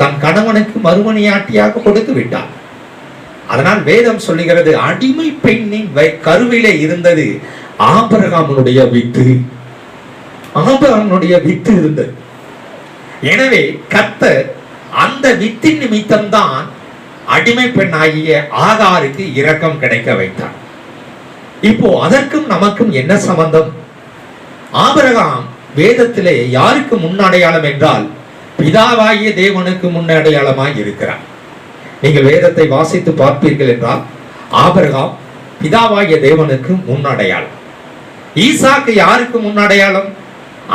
தன் கணவனுக்கு மறுமணியாட்டியாக கொடுத்து விட்டார். அதனால் வேதம் சொல்லுகிறது, அடிமை பெண்ணின் கருவிலே இருந்தது ஆபிரகாமுடைய வித்து. ஆபிரகாமுடைய வித்து இருந்தது. எனவே கர்த்தர் அந்த வித்தின் நிமித்தம் தான் அடிமை பெண்ணாகிய ஆகாருக்கு இரக்கம் கிடைக்க வைத்தார். இப்போ அதற்கும் நமக்கும் என்ன சம்பந்தம்? ஆபிரகாம் வேதத்திலே யாருக்கு முன்னடையாளம் என்றால் பிதாவாகிய தேவனுக்கு முன்னடையாளமாய் இருக்கிறார். நீங்கள் வேதத்தை வாசித்து பார்ப்பீர்கள் என்றால் ஆபிரகாம் பிதாவாகிய தேவனுக்கு முன்னடையாளம். ஈசாக்கு யாருக்கு முன்னடையாளம்?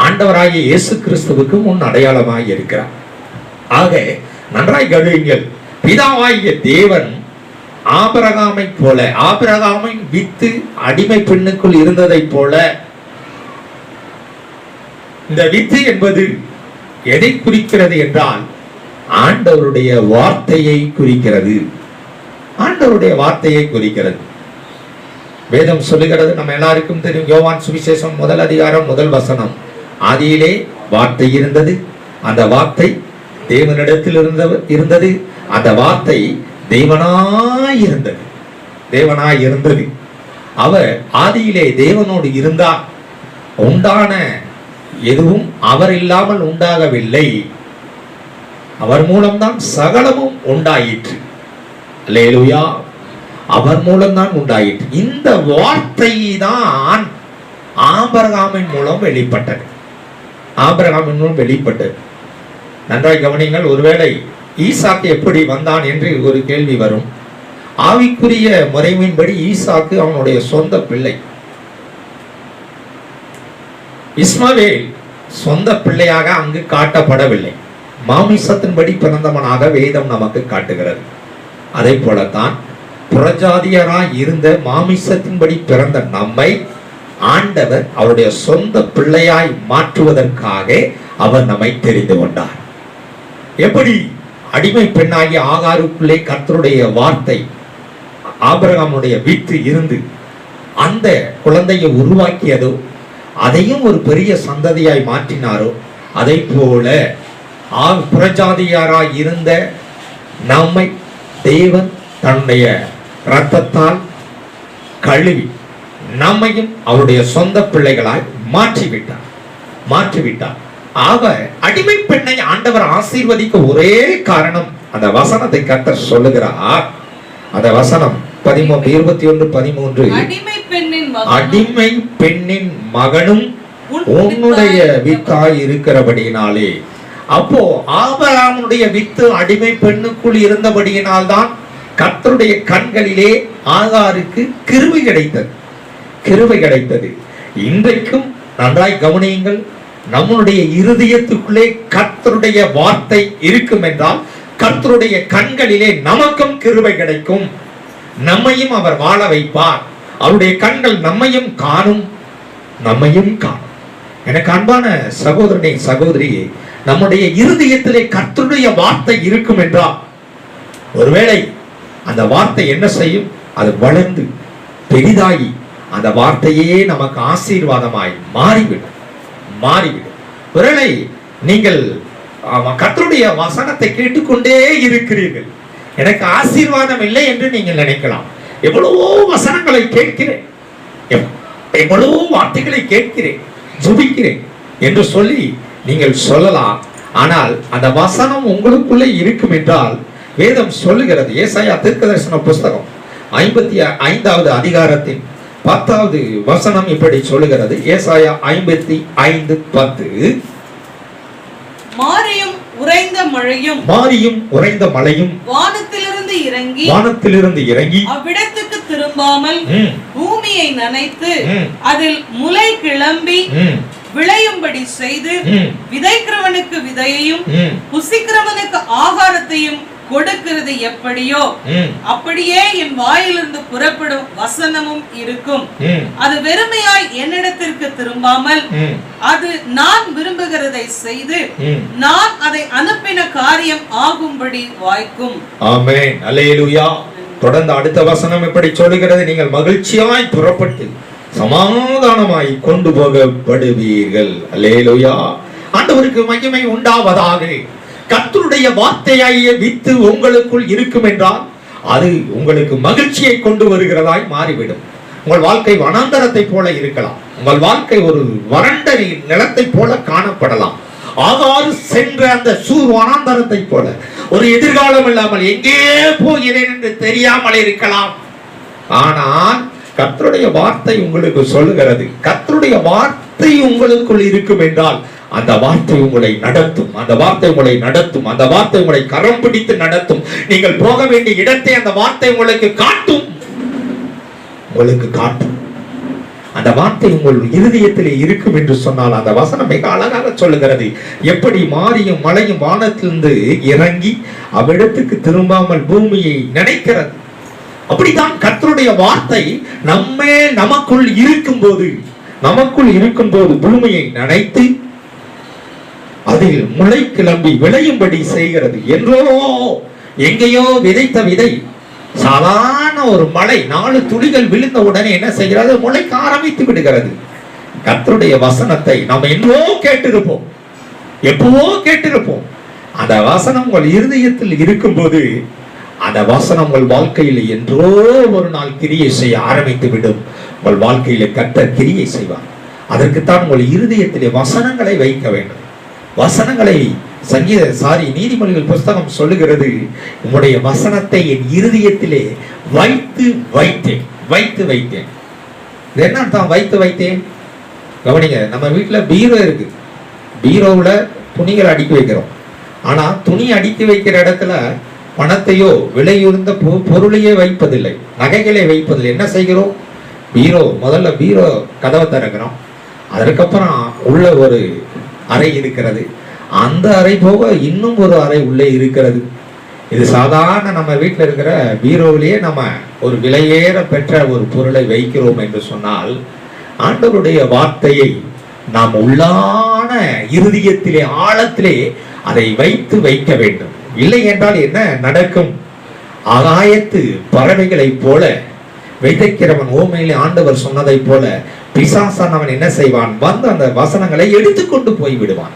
ஆண்டவராகிய இயேசு கிறிஸ்துவுக்கு முன் அடையாளமாய் இருக்கிறார். ஆக நன்றாய் கவனியுங்கள், பிதாவாகிய தேவன் ஆபிரகாமை போல, ஆபிரகாமின் வித்து அடிமை பெண்ணுக்குள் இருந்ததை போல, இந்த வித்து என்பது எதை குறிக்கிறது என்றால் ஆண்டவருடைய வார்த்தையை குறிக்கிறது. ஆண்டவருடைய வார்த்தையை குறிக்கிறது. வேதம் சொல்லுகிறது, நம்ம எல்லாருக்கும் தெரியும், யோவான் சுவிசேஷம் 1 அதிகாரம் 1 வசனம், ஆதியிலே வார்த்தை இருந்தது, அந்த வார்த்தை தேவனிடத்தில் இருந்தது, அந்த வார்த்தை தேவனாய் இருந்தது, தேவனாய் இருந்தது. அவர் ஆதியிலே தேவனோடு இருந்தார். உண்டான எதுவும் அவர் இல்லாமல் உண்டாகவில்லை. அவர் மூலம்தான் சகலமும் உண்டாயிற்று. அல்லேலூயா. அவர் மூலம்தான் உண்டாயிற்று. இந்த வார்த்தை தான் ஆபிரகாமின் மூலம் வெளிப்பட்டது. ஆபிரகாமின் மூலம் வெளிப்பட்டது. நன்றாய் கவனிங்கள். ஒருவேளை ஈசாக்கு எப்படி வந்தான் என்று ஒரு கேள்வி வரும். ஆவிக்குரிய முறைமையின்படி ஈசாக்கு அவனுடைய சொந்த பிள்ளை. இஸ்மவேல் சொந்த பிள்ளையாக அங்கு காட்டப்படவில்லை. மாமிசத்தின்படி பிறந்தவனாக வேதம் நமக்கு காட்டுகிறது. அதே போலத்தான் புறஜாதியராய் இருந்த மாமிசத்தின்படி பிறந்த நம்மை ஆண்டவர் அவருடைய சொந்த பிள்ளையாய் மாற்றுவதற்காக அவர் நம்மை தெரிந்து கொண்டார். எப்படி அடிமை பெண்ணாகிய ஆகாருக்குள்ளே கர்த்தருடைய வார்த்தை ஆபிரகாமுடைய வித்து இருந்து அந்த குழந்தையை உருவாக்கியதோ, அதையும் ஒரு பெரிய சந்ததியாய் மாற்றினாரோ, அதை போல புறஜாதியாராய் இருந்த நம்மை தேவன் தன்னுடைய இரத்தத்தால் கழுவி நம்மையும் அவருடைய சொந்த பிள்ளைகளாய் மாற்றிவிட்டார். அவர் அடிமை பெண்ணை ஆண்டவர் ஆசீர்வதிக்க ஒரே காரணம், அந்த வசனத்தை கர்த்தர் சொல்லுகிறார். அந்த வசனம் 21:13, அடிமை பெண்ணின் மகனும் உன்னுடைய வித்தாய் இருக்கிறபடியினாலே. அப்போ ஆபிரகாமுடைய வித்து அடிமை பெண்ணுக்குள் இருந்தபடியினால் தான் கர்த்தருடைய கண்களிலே ஆகாருக்கு கிருபை கிடைத்தது. இன்றைக்கும் நன்றாய் கவனியுங்கள். நம்முடைய இருதயத்துக்குள்ளே கர்த்தருடைய வார்த்தை இருக்கும் என்றால் கர்த்தருடைய கண்களிலே நமக்கும் கிருபை கிடைக்கும். நம்மையும் அவர் வாழ வைப்பார். அவருடைய கண்கள் நம்மையும் காணும். எனக்கு அன்பான சகோதரனே, சகோதரியே, நம்முடைய இருதயத்திலே கர்த்தருடைய வார்த்தை இருக்கும் என்றால் ஒருவேளை அந்த வார்த்தை என்ன செய்யும்? அது வளர்ந்து பெரிதாகி அந்த வார்த்தையே நமக்கு ஆசீர்வாதமாய் மாறிவிடும். ஒருவேளை நீங்கள் கர்த்தருடைய வசனத்தை கேட்டுக்கொண்டே இருக்கிறீர்கள், எனக்கு ஆசீர்வாதம் இல்லை என்று நீங்கள் நினைக்கலாம். எவ்வளவோ வசனங்களை கேட்கிறேன், எவ்வளவோ வார்த்தைகளை கேட்கிறேன், ஜெபிக்கிறேன் என்று சொல்லி நீங்கள் சொல்லலாம். ஆனால் அந்த வசனம் உங்களுக்குள்ளே இருக்கும் என்றால் வேதம் சொல்லுகிறது. ஏசாயா தீர்க்கதரிசன புஸ்தகம் 55வது அதிகாரத்தின் 10வது வசனம் இப்படி சொல்லுகிறது. ஏசாயா 55:10, மாரியும் உறைந்த மழையும் வானத்திலிருந்து இறங்கி அவ்விடத்துக்கு திரும்பாமல் பூமியை நனைத்து அதில் முளை கிளம்பி விளையும்படி செய்து விதைக்கிறவனுக்கு விதையையும் புசிக்கிறவனுக்கு ஆகாரத்தையும் கொடுக்கிறது எப்படியோ அப்படியே என் வாயிலிருந்து புறப்படும் வசனமும் இருக்கும். அது வெறுமையாய் என்னிடத்திற்கு திரும்பாமல் அது நான் விரும்புகிறதை செய்து நான் அதை அனுப்பின காரியம் ஆகும்படி வாய்க்கும். ஆமென், அல்லேலூயா. தொடர்ந்து அடுத்த வசனம் இப்படி சொல்லுகிறது, நீங்கள் மகிழ்ச்சியாய் புறப்பட்டு சமாதானமாய் கொண்டு போகப்படுவீர்கள். அல்லேலூயா. ஆண்டவருக்கு மகிமை உண்டாவதாக. கர்த்தருடைய வார்த்தையாகிய வித்து உங்களுக்குள் இருக்கும் என்றால் அது உங்களுக்கு மகிழ்ச்சியை கொண்டு வருகிறதாய் மாறிவிடும். உங்கள் வாழ்க்கை வனாந்தரத்தை போல இருக்கலாம். உங்கள் வாழ்க்கை ஒரு வறண்ட நிலத்தை போல காணப்படலாம். ஆகாரு சென்ற அந்த சூர் வனாந்தரத்தை போல ஒரு எதிர்காலம் இல்லாமல் எங்கே போகிறேன் என்று தெரியாமல் இருக்கலாம். ஆனால் கர்த்தருடைய வார்த்தை உங்களுக்கு சொல்லுகிறது, கர்த்தருடைய வார்த்தை உங்களுக்குள் இருக்கும் என்றால் அந்த வார்த்தை உங்களை நடத்தும். அந்த வார்த்தை உங்களை கரம் பிடித்து நடத்தும். நீங்கள் போக வேண்டிய இடத்தை அந்த வார்த்தை உங்களுக்கு காட்டும். அந்த வார்த்தை உங்கள் இருதயத்திலே இருக்கும் என்று சொன்னால் அந்த வசனம் மிக அழகாக சொல்லுகிறது. எப்படி மாரியும் மழையும் வானத்திலிருந்து இறங்கி அவ்விடத்துக்கு திரும்பாமல் பூமியை நினைக்கிறது, அப்படித்தான் கர்த்தருடைய வார்த்தை நமக்குள் இருக்கும் போது பூமியை நினைத்து அதில் முளை கிளம்பி விளையும்படி செய்கிறது. என்றோ எங்கேயோ விதைத்த விதை சாதாரண ஒரு மழை 4 துளிகள் விழுந்த உடனே என்ன செய்கிறது? முளைக்க ஆரம்பித்து விடுகிறது. கர்த்தருடைய வசனத்தை நாம் என்றோ கேட்டிருப்போம், எப்பவோ கேட்டிருப்போம். அந்த வசனம் உங்கள் இருதயத்தில் இருக்கும்போது அந்த வசனம் உங்கள் வாழ்க்கையில் என்றோ ஒரு நாள் கிரியை செய்ய ஆரம்பித்து விடும். உங்கள் வாழ்க்கையில கர்த்தர் கிரியை செய்வார். அதற்குத்தான் உங்கள் இருதயத்திலே வசனங்களை வைக்க வேண்டும். வசனங்களை நீதிமொழிகள் புஸ்தகம் சொல்லுகிறது, உம்முடைய வசனத்தை என் இருதயத்திலே வைத்து வைத்தேன். வைத்து வைத்தேன் என்ன அர்த்தம்? வைத்து வைத்தேன். கவனிங்க, நம்ம வீட்டுல பீரோ இருக்கு. பீரோவுல துணிகளை அடுக்கி வைக்கிறோம். ஆனா துணி அடுக்கி வைக்கிற இடத்துல பணத்தையோ விலையுறந்த பொருளையே வைப்பதில்லை, நகைகளை வைப்பதில்லை. என்ன செய்கிறோம்? முதல்ல பீரோ கதவை திறக்கிறோம். அதற்கப்புறம் உள்ள ஒரு அறை இருக்கிறது. அந்த அறை போக இன்னும் ஒரு அறை உள்ளே இருக்கிறது. இது சாதாரண நம்ம வீட்டில் இருக்கிற பீரோவிலேயே நம்ம ஒரு விலையேற பெற்ற ஒரு பொருளை வைக்கிறோம் என்று சொன்னால், ஆண்டவருடைய வார்த்தையை நாம் உள்ளான இருதயத்திலே ஆழத்திலே அதை வைக்க வேண்டும். இல்லை என்றால் என்ன நடக்கும்? ஆகாயத்து பறவைகளைப் போல விதைக்கிறவன் ஓமையிலே ஆண்டவர் சொன்னதை போல பிசாசானவன் என்ன செய்வான்? வந்து அந்த வசனங்களை எடுத்துக்கொண்டு போய் விடுவான்.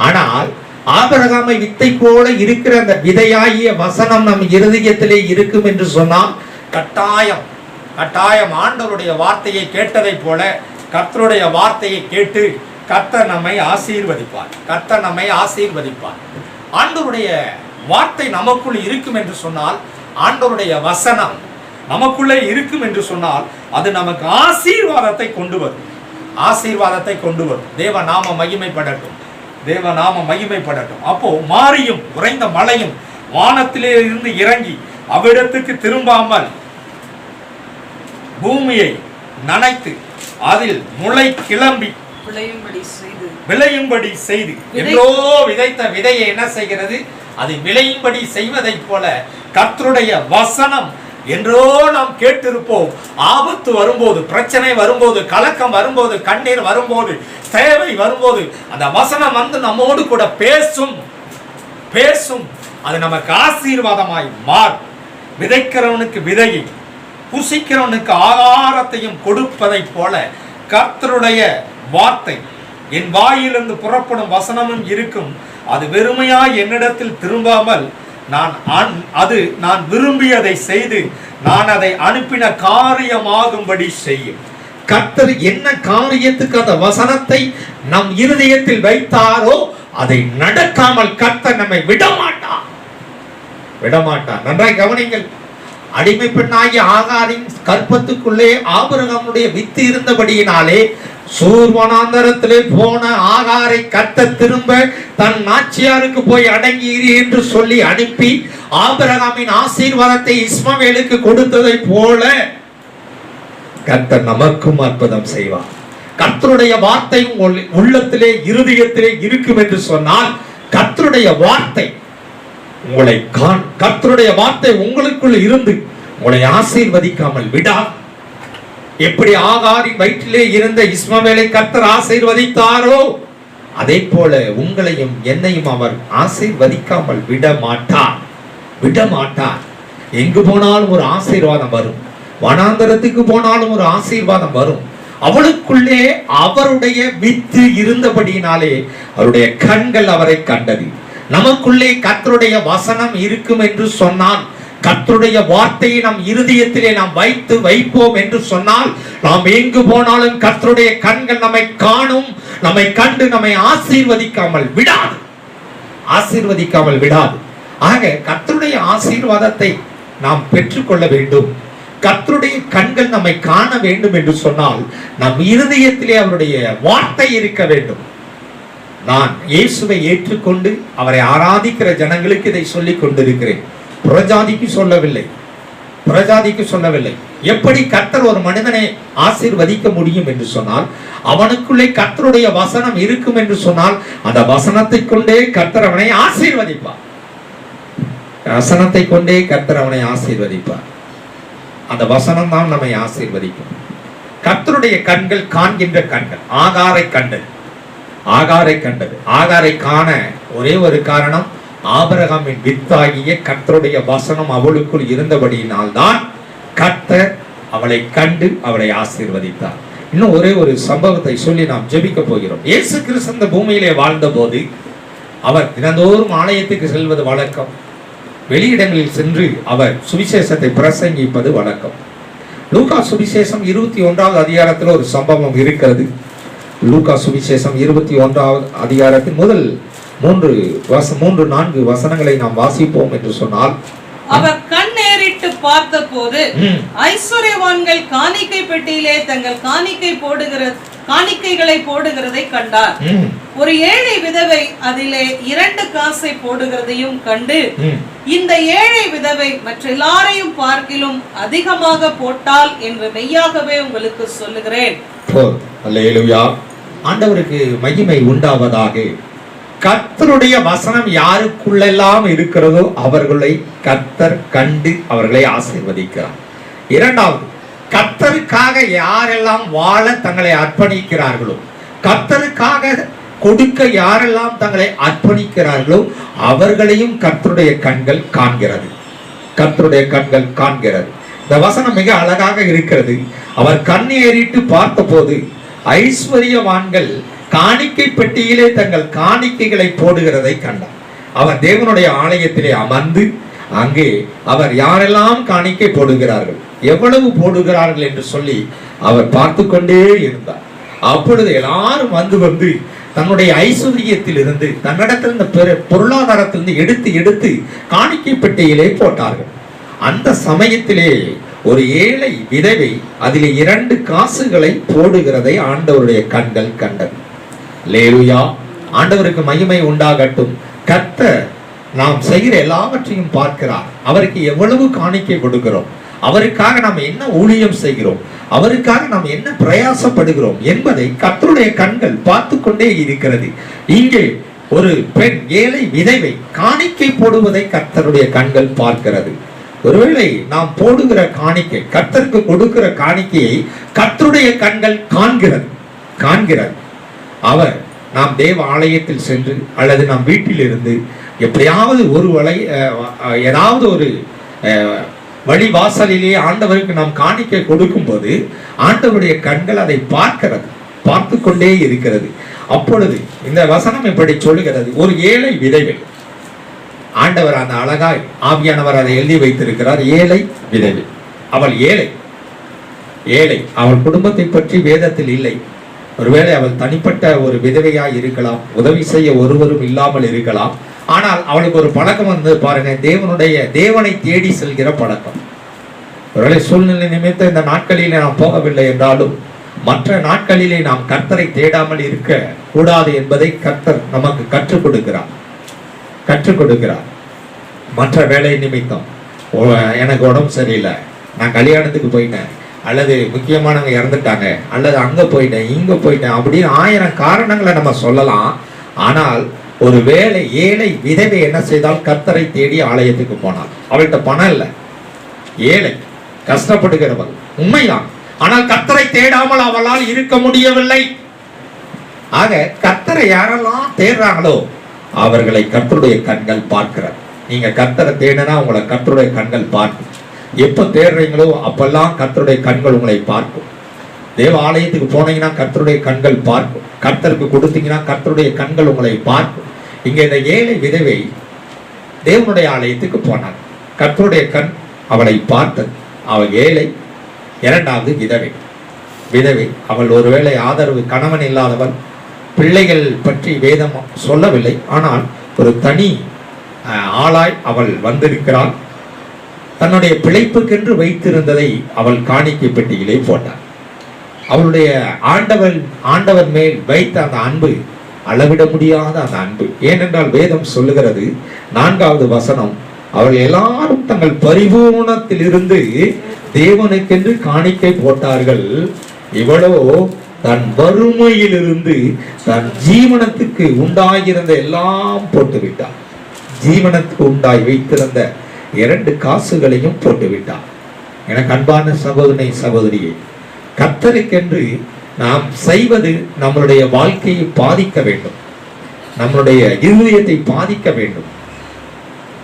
ஆனால் ஆபிரகாமை வித்தை போல இருக்கிற அந்த விதையாகிய வசனம் நம் இருதயத்திலே இருக்கும் என்று சொன்னால் கட்டாயம் ஆண்டவருடைய வார்த்தையை கேட்டதை போல கர்த்தருடைய வார்த்தையை கேட்டு கர்த்தர் நம்மை ஆசீர்வதிப்பார். ஆண்டவருடைய வார்த்தை நமக்குள் இருக்கும் என்று சொன்னால், ஆண்டவருடைய வசனம் நமக்குள்ளே இருக்கும் என்று சொன்னால், அது நமக்கு ஆசீர்வாதத்தை கொண்டு வரும். தேவ நாம மகிமைப்படட்டும். அப்போ மாரியும் உறைந்த மழையும் வானத்திலே இருந்து இறங்கி அவ்விடத்துக்கு திரும்பாமல் பூமியை நனைத்து அதில் முளை கிளம்பி விளையும்படி செய்து என்றோ விதைத்த விதையை என்ன செய்கிறது? அது விளையும்படி செய்வதை போல கர்த்தருடைய வசனம் என்றோ நாம் கேட்டிருப்போம். ஆபத்து வரும்போது, பிரச்சனை வரும்போது, கலக்கம் வரும்போது, கண்ணீர் வரும்போது, தேவை வரும்போது அந்த வசனம் வந்து நம்மோடு கூட பேசும். அது நமக்கு ஆசீர்வாதமாய் மாறும். விதைக்கிறவனுக்கு விதையை, புசிக்கிறவனுக்கு ஆகாரத்தையும் கொடுப்பதை போல கர்த்தருடைய வார்த்தை என் வாயிலிருந்து புறப்படும் வசனமும் இருக்கும். அது வெறுமையாய் என்னிடத்தில் திரும்பாமல் நான் விரும்பியதை செய்து நான் அதை அனுப்பின காரியமாகும்படி செய்யும். கர்த்தர் என்ன காரியத்துக்கு அந்த வசனத்தை நம் இருதயத்தில் வைத்தாரோ அதை நடக்காமல் கர்த்தர் நம்மை விடமாட்டார். நன்றாய் கவனிங்கள். அடிமை பெண்ணாகிய ஆகாரின் கற்பத்துக்குள்ளே ஆபிரகாமுடைய வித்து இருந்தபடியினாலே சூர்வனாந்தரத்திலே போன ஆகாரை கர்த்தர் திரும்ப தன் நாச்சியாருக்கு போய் அடங்கியிரு என்று சொல்லி அனுப்பி ஆபிரகாமின் ஆசீர்வாதத்தை இஸ்மவேலுக்கு கொடுத்ததை போல கர்த்தர் நமக்கும் அற்புதம் செய்வார். கர்த்தருடைய வார்த்தை உள்ளத்திலே இருதயத்திலே இருக்கும் என்று சொன்னால், கர்த்தருடைய வார்த்தை கர்த்தருடைய வார்த்தை உங்களுக்குள் இருந்து உங்களை ஆசீர்வதிக்காமல் விடாது. எப்படி ஆகாரின் வயிற்றிலே இருந்த இஸ்மவேலை கர்த்தர் ஆசீர்வதித்தாரோ அதே போல உங்களையும் என்னையும் அவர் ஆசீர்வதிக்காமல் விட மாட்டார். எங்கு போனாலும் ஒரு ஆசீர்வாதம் வரும். வனாந்தரத்துக்கு போனாலும் ஒரு ஆசீர்வாதம் வரும். அவளுக்குள்ளே அவருடைய வித்து இருந்தபடியினாலே அவருடைய கண்கள் அவரை கண்டது. நமக்குள்ளே கர்த்தருடைய வசனம் இருக்கும் என்று சொன்னால், கர்த்தருடைய வார்த்தையை நம் இருதயத்திலே நாம் வைப்போம் என்று சொன்னால், நாம் எங்கு போனாலும் கர்த்தருடைய கண்கள் நம்மை காணும். நம்மை கண்டு நம்மை ஆசீர்வதிக்காமல் விடாது. ஆக கர்த்தருடைய ஆசீர்வாதத்தை நாம் பெற்றுக்கொள்ள வேண்டும். கர்த்தருடைய கண்கள் நம்மை காண வேண்டும் என்று சொன்னால், நம் இருதயத்திலே அவருடைய வார்த்தை இருக்க வேண்டும். நான் இயேசுவை ஏற்றுக்கொண்டு அவரை ஆராதிக்கிற ஜனங்களுக்கு இதை சொல்லிக் கொண்டிருக்கிறேன். புறஜாதிக்கு சொல்லவில்லை. எப்படி கர்த்தர் ஒரு மனிதனை ஆசீர்வதிக்க முடியும் என்று சொன்னால், அவனுக்குள்ளே கர்த்தருடைய வசனம் இருக்கும் என்று சொன்னால், அந்த வசனத்தை கொண்டே கர்த்தர் அவனை ஆசீர்வதிப்பார். அந்த வசனம் தான் நம்மை ஆசீர்வதிக்கும். கர்த்தருடைய கண்கள் காண்கின்ற கண்கள். ஆகாரை காண ஒரே ஒரு காரணம், ஆபிரகாமின் வித்தாகிய கர்த்தருடைய வசனம் அவளுக்குள் இருந்தபடியினால் தான் கர்த்தர் அவளை கண்டு அவளை ஆசீர்வதித்தார். இன்னும் ஒரே ஒரு சம்பவத்தை சொல்லி நாம் ஜெபிக்க போகிறோம். இயேசு கிறிஸ்து இந்த பூமியிலே வாழ்ந்த போது அவர் தினந்தோறும் ஆலயத்துக்கு செல்வது வழக்கம். வெளியிடங்களில் சென்று அவர் சுவிசேஷத்தை பிரசங்கிப்பது வழக்கம். லூக்கா சுவிசேஷம் 21வது அதிகாரத்தில் ஒரு சம்பவம் இருக்கிறது. லூக்கா சுவிசேஷம் 21வது அதிகாரத்தின் முதல் 3-4 வசனங்களை நாம் வாசிப்போம் என்று சொன்னால், அவர் கண் நேரிட்டு பார்த்த போது ஐஸ்வர்யவான்கள் காணிக்கை பெட்டியிலே தங்கள் காணிக்கைகளை போடுகிறதை கண்டார். ஒரு ஏழை விதவை அதிலே 2 காசை போடுகிறதையும் கண்டு, இந்த ஏழை விதவை மற்ற எல்லாரையும் பார்க்கிலும் அதிகமாக போட்டால் என்று மெய்யாகவே உங்களுக்கு சொல்லுகிறேன். அல்லேலூயா. ஆண்டவருக்கு மகிமை உண்டாவதாக. கர்த்தருடைய வசனம் யாருக்குள்ளெல்லாம் இருக்கிறதோ அவர்களை கர்த்தர் கண்டு அவர்களை ஆசீர்வதிக்கிறார். இரண்டாவது, கர்த்தருக்காக யாரெல்லாம் வாழ தங்களை அர்ப்பணிக்கிறார்களோ, கர்த்தருக்காக கொடுக்க யாரெல்லாம் தங்களை அர்ப்பணிக்கிறார்களோ அவர்களையும் கர்த்தருடைய கண்கள் காண்கிறது. கர்த்தருடைய கண்கள் காண்கிறது. இந்த வசனம் மிக அழகாக இருக்கிறது. அவர் கண் ஏறிட்டு பார்த்தபோது ஐஸ்வர்யவான்கள் காணிக்கை பெட்டியிலே தங்கள் காணிக்கைகளை போடுகிறதை கண்டார். அவர் தேவனுடைய ஆலயத்திலே அமர்ந்து அங்கே அவர் யாரெல்லாம் காணிக்கை போடுகிறார்கள், எவ்வளவு போடுகிறார்கள் என்று சொல்லி அவர் பார்த்து கொண்டே இருந்தார். அப்பொழுது எல்லாரும் வந்து தன்னுடைய ஐஸ்வர்யத்தில் இருந்து தன்னிடத்திலிருந்து பொருளாதாரத்திலிருந்து எடுத்து காணிக்கை பெட்டியிலே போட்டார்கள். அந்த சமயத்திலே ஒரு ஏழை விதவை அதிலே 2 காசுகளை போடுகிறதை ஆண்டவருடைய கண்கள் கண்டது. அல்லேலூயா. ஆண்டவருக்கு மகிமை உண்டாகட்டும். கர்த்தர் நாம் செய்கிற எல்லாவற்றையும் பார்க்கிறார். அவருக்கு எவ்வளவு காணிக்கை கொடுக்கிறோம், அவருக்காக நாம் என்ன ஊழியம் செய்கிறோம், அவருக்காக நாம் என்ன பிரயாசப்படுகிறோம் என்பதை கர்த்தருடைய கண்கள் பார்த்து கொண்டே இருக்கிறது. இங்கே ஒரு பெண் ஏழை விதவை காணிக்கை போடுவதை கர்த்தருடைய கண்கள் பார்க்கிறது. ஒருவேளை நாம் போடுகிற காணிக்கை, கர்த்தருக்கு கொடுக்கிற காணிக்கையை கர்த்தருடைய கண்கள் காண்கிறது. அவர் நாம் தேவ ஆலயத்தில் சென்று அல்லது நாம் வீட்டில் இருந்து எப்படியாவது ஏதாவது ஒரு வழி வாசலிலே ஆண்டவருக்கு நாம் காணிக்கை கொடுக்கும் போது ஆண்டவருடைய கண்கள் அதை பார்த்து கொண்டே இருக்கிறது. அப்பொழுது இந்த வசனம் இப்படி சொல்லுகிறது, ஒரு ஏழை விதவை. ஆண்டவர் அந்த அழகாய் ஆவியானவர் அதை எழுதி வைத்திருக்கிறார். ஏழை விதவை, அவள் ஏழை. அவள் குடும்பத்தை பற்றி வேதத்தில் இல்லை. ஒருவேளை அவள் தனிப்பட்ட ஒரு விதவையாய் இருக்கலாம், உதவி செய்ய ஒருவரும் இல்லாமல் இருக்கலாம். ஆனால் அவளுக்கு ஒரு பழக்கம் வந்து பாருங்க, தேவனை தேடி செல்கிற பழக்கம். ஒருவேளை சூழ்நிலை நிமித்தம் இந்த நாட்களிலே நாம் போகவில்லை என்றாலும் மற்ற நாட்களிலே நாம் கர்த்தரை தேடாமல் இருக்க கூடாது என்பதை கர்த்தர் நமக்கு கற்றுக் கொடுக்கிறார். மற்ற வேலை நிமித்தம் எனக்கு உடம்பு சரியில்லை, நான் கல்யாணத்துக்கு போயிட்டேன், அல்லது முக்கியமானவங்க இறந்துட்டாங்க, அல்லது அங்க போயிட்டேன் இங்க போயிட்டேன் அப்படின்னு 1000 காரணங்களை நம்ம சொல்லலாம். ஆனால் ஒரு வேலை ஏழை விதவை என்ன செய்தால் கர்த்தரை தேடி ஆலயத்துக்கு போனாள். அவள்கிட்ட பணம் இல்லை, ஏழை, கஷ்டப்படுகிறவள் உண்மைதான். ஆனால் கர்த்தரை தேடாமல் அவளால் இருக்க முடியவில்லை. ஆக கர்த்தரை யாரெல்லாம் தேடுறாங்களோ அவர்களை கர்த்தருடைய கண்கள் பார்க்கிறார். நீங்க கர்த்தரை தேடினா உங்களை கர்த்தருடைய கண்கள் பார்க்கும். எப்ப தேடுறீங்களோ அப்பெல்லாம் கர்த்தருடைய கண்கள் உங்களை பார்க்கும். தேவ ஆலயத்துக்கு போனீங்கன்னா கர்த்தருடைய கண்கள் பார்க்கும். கர்த்தருக்கு கொடுத்தீங்கன்னா கர்த்தருடைய கண்கள் உங்களை பார்க்கும். இங்க இந்த ஏழை விதவை தேவனுடைய ஆலயத்துக்கு போனார். கர்த்தருடைய கண் அவளை பார்த்தது. அவள் ஏழை. இரண்டாவது விதவை. அவள் ஒருவேளை ஆதரவு கணவன் இல்லாதவள், பிள்ளைகள் பற்றி வேதம் சொல்லவில்லை. ஆனால் ஒரு தனி ஆளாய் அவள் வந்திருக்கிறாள். தன்னுடைய பிழைப்புக்கென்று வைத்திருந்ததை அவள் காணிக்கை பெட்டியிலே போட்டாள். அவளுடைய ஆண்டவர் மேல் வைத்த அந்த அன்பு அளவிட முடியாத அந்த அன்பு. ஏனென்றால் வேதம் சொல்லுகிறது 4வது வசனம், அவள் எல்லாரும் தங்கள் பரிபூரணத்தில் இருந்து தேவனுக்கென்று காணிக்கை போட்டார்கள். இவளோ தன் வறுமையிலிருந்து தன் ஜீவனத்துக்கு உண்டாகியிருந்த எல்லாம் போட்டு விட்டார். ஜீவனத்துக்கு உண்டாய் வைத்திருந்த 2 காசுகளையும் போட்டு விட்டார். எனக்கு அன்பான சகோதரனை சகோதரியே, கர்த்தருக்கென்று நாம் செய்வது நம்மளுடைய வாழ்க்கையை பாதிக்க வேண்டும், நம்மளுடைய இருதயத்தை பாதிக்க வேண்டும்.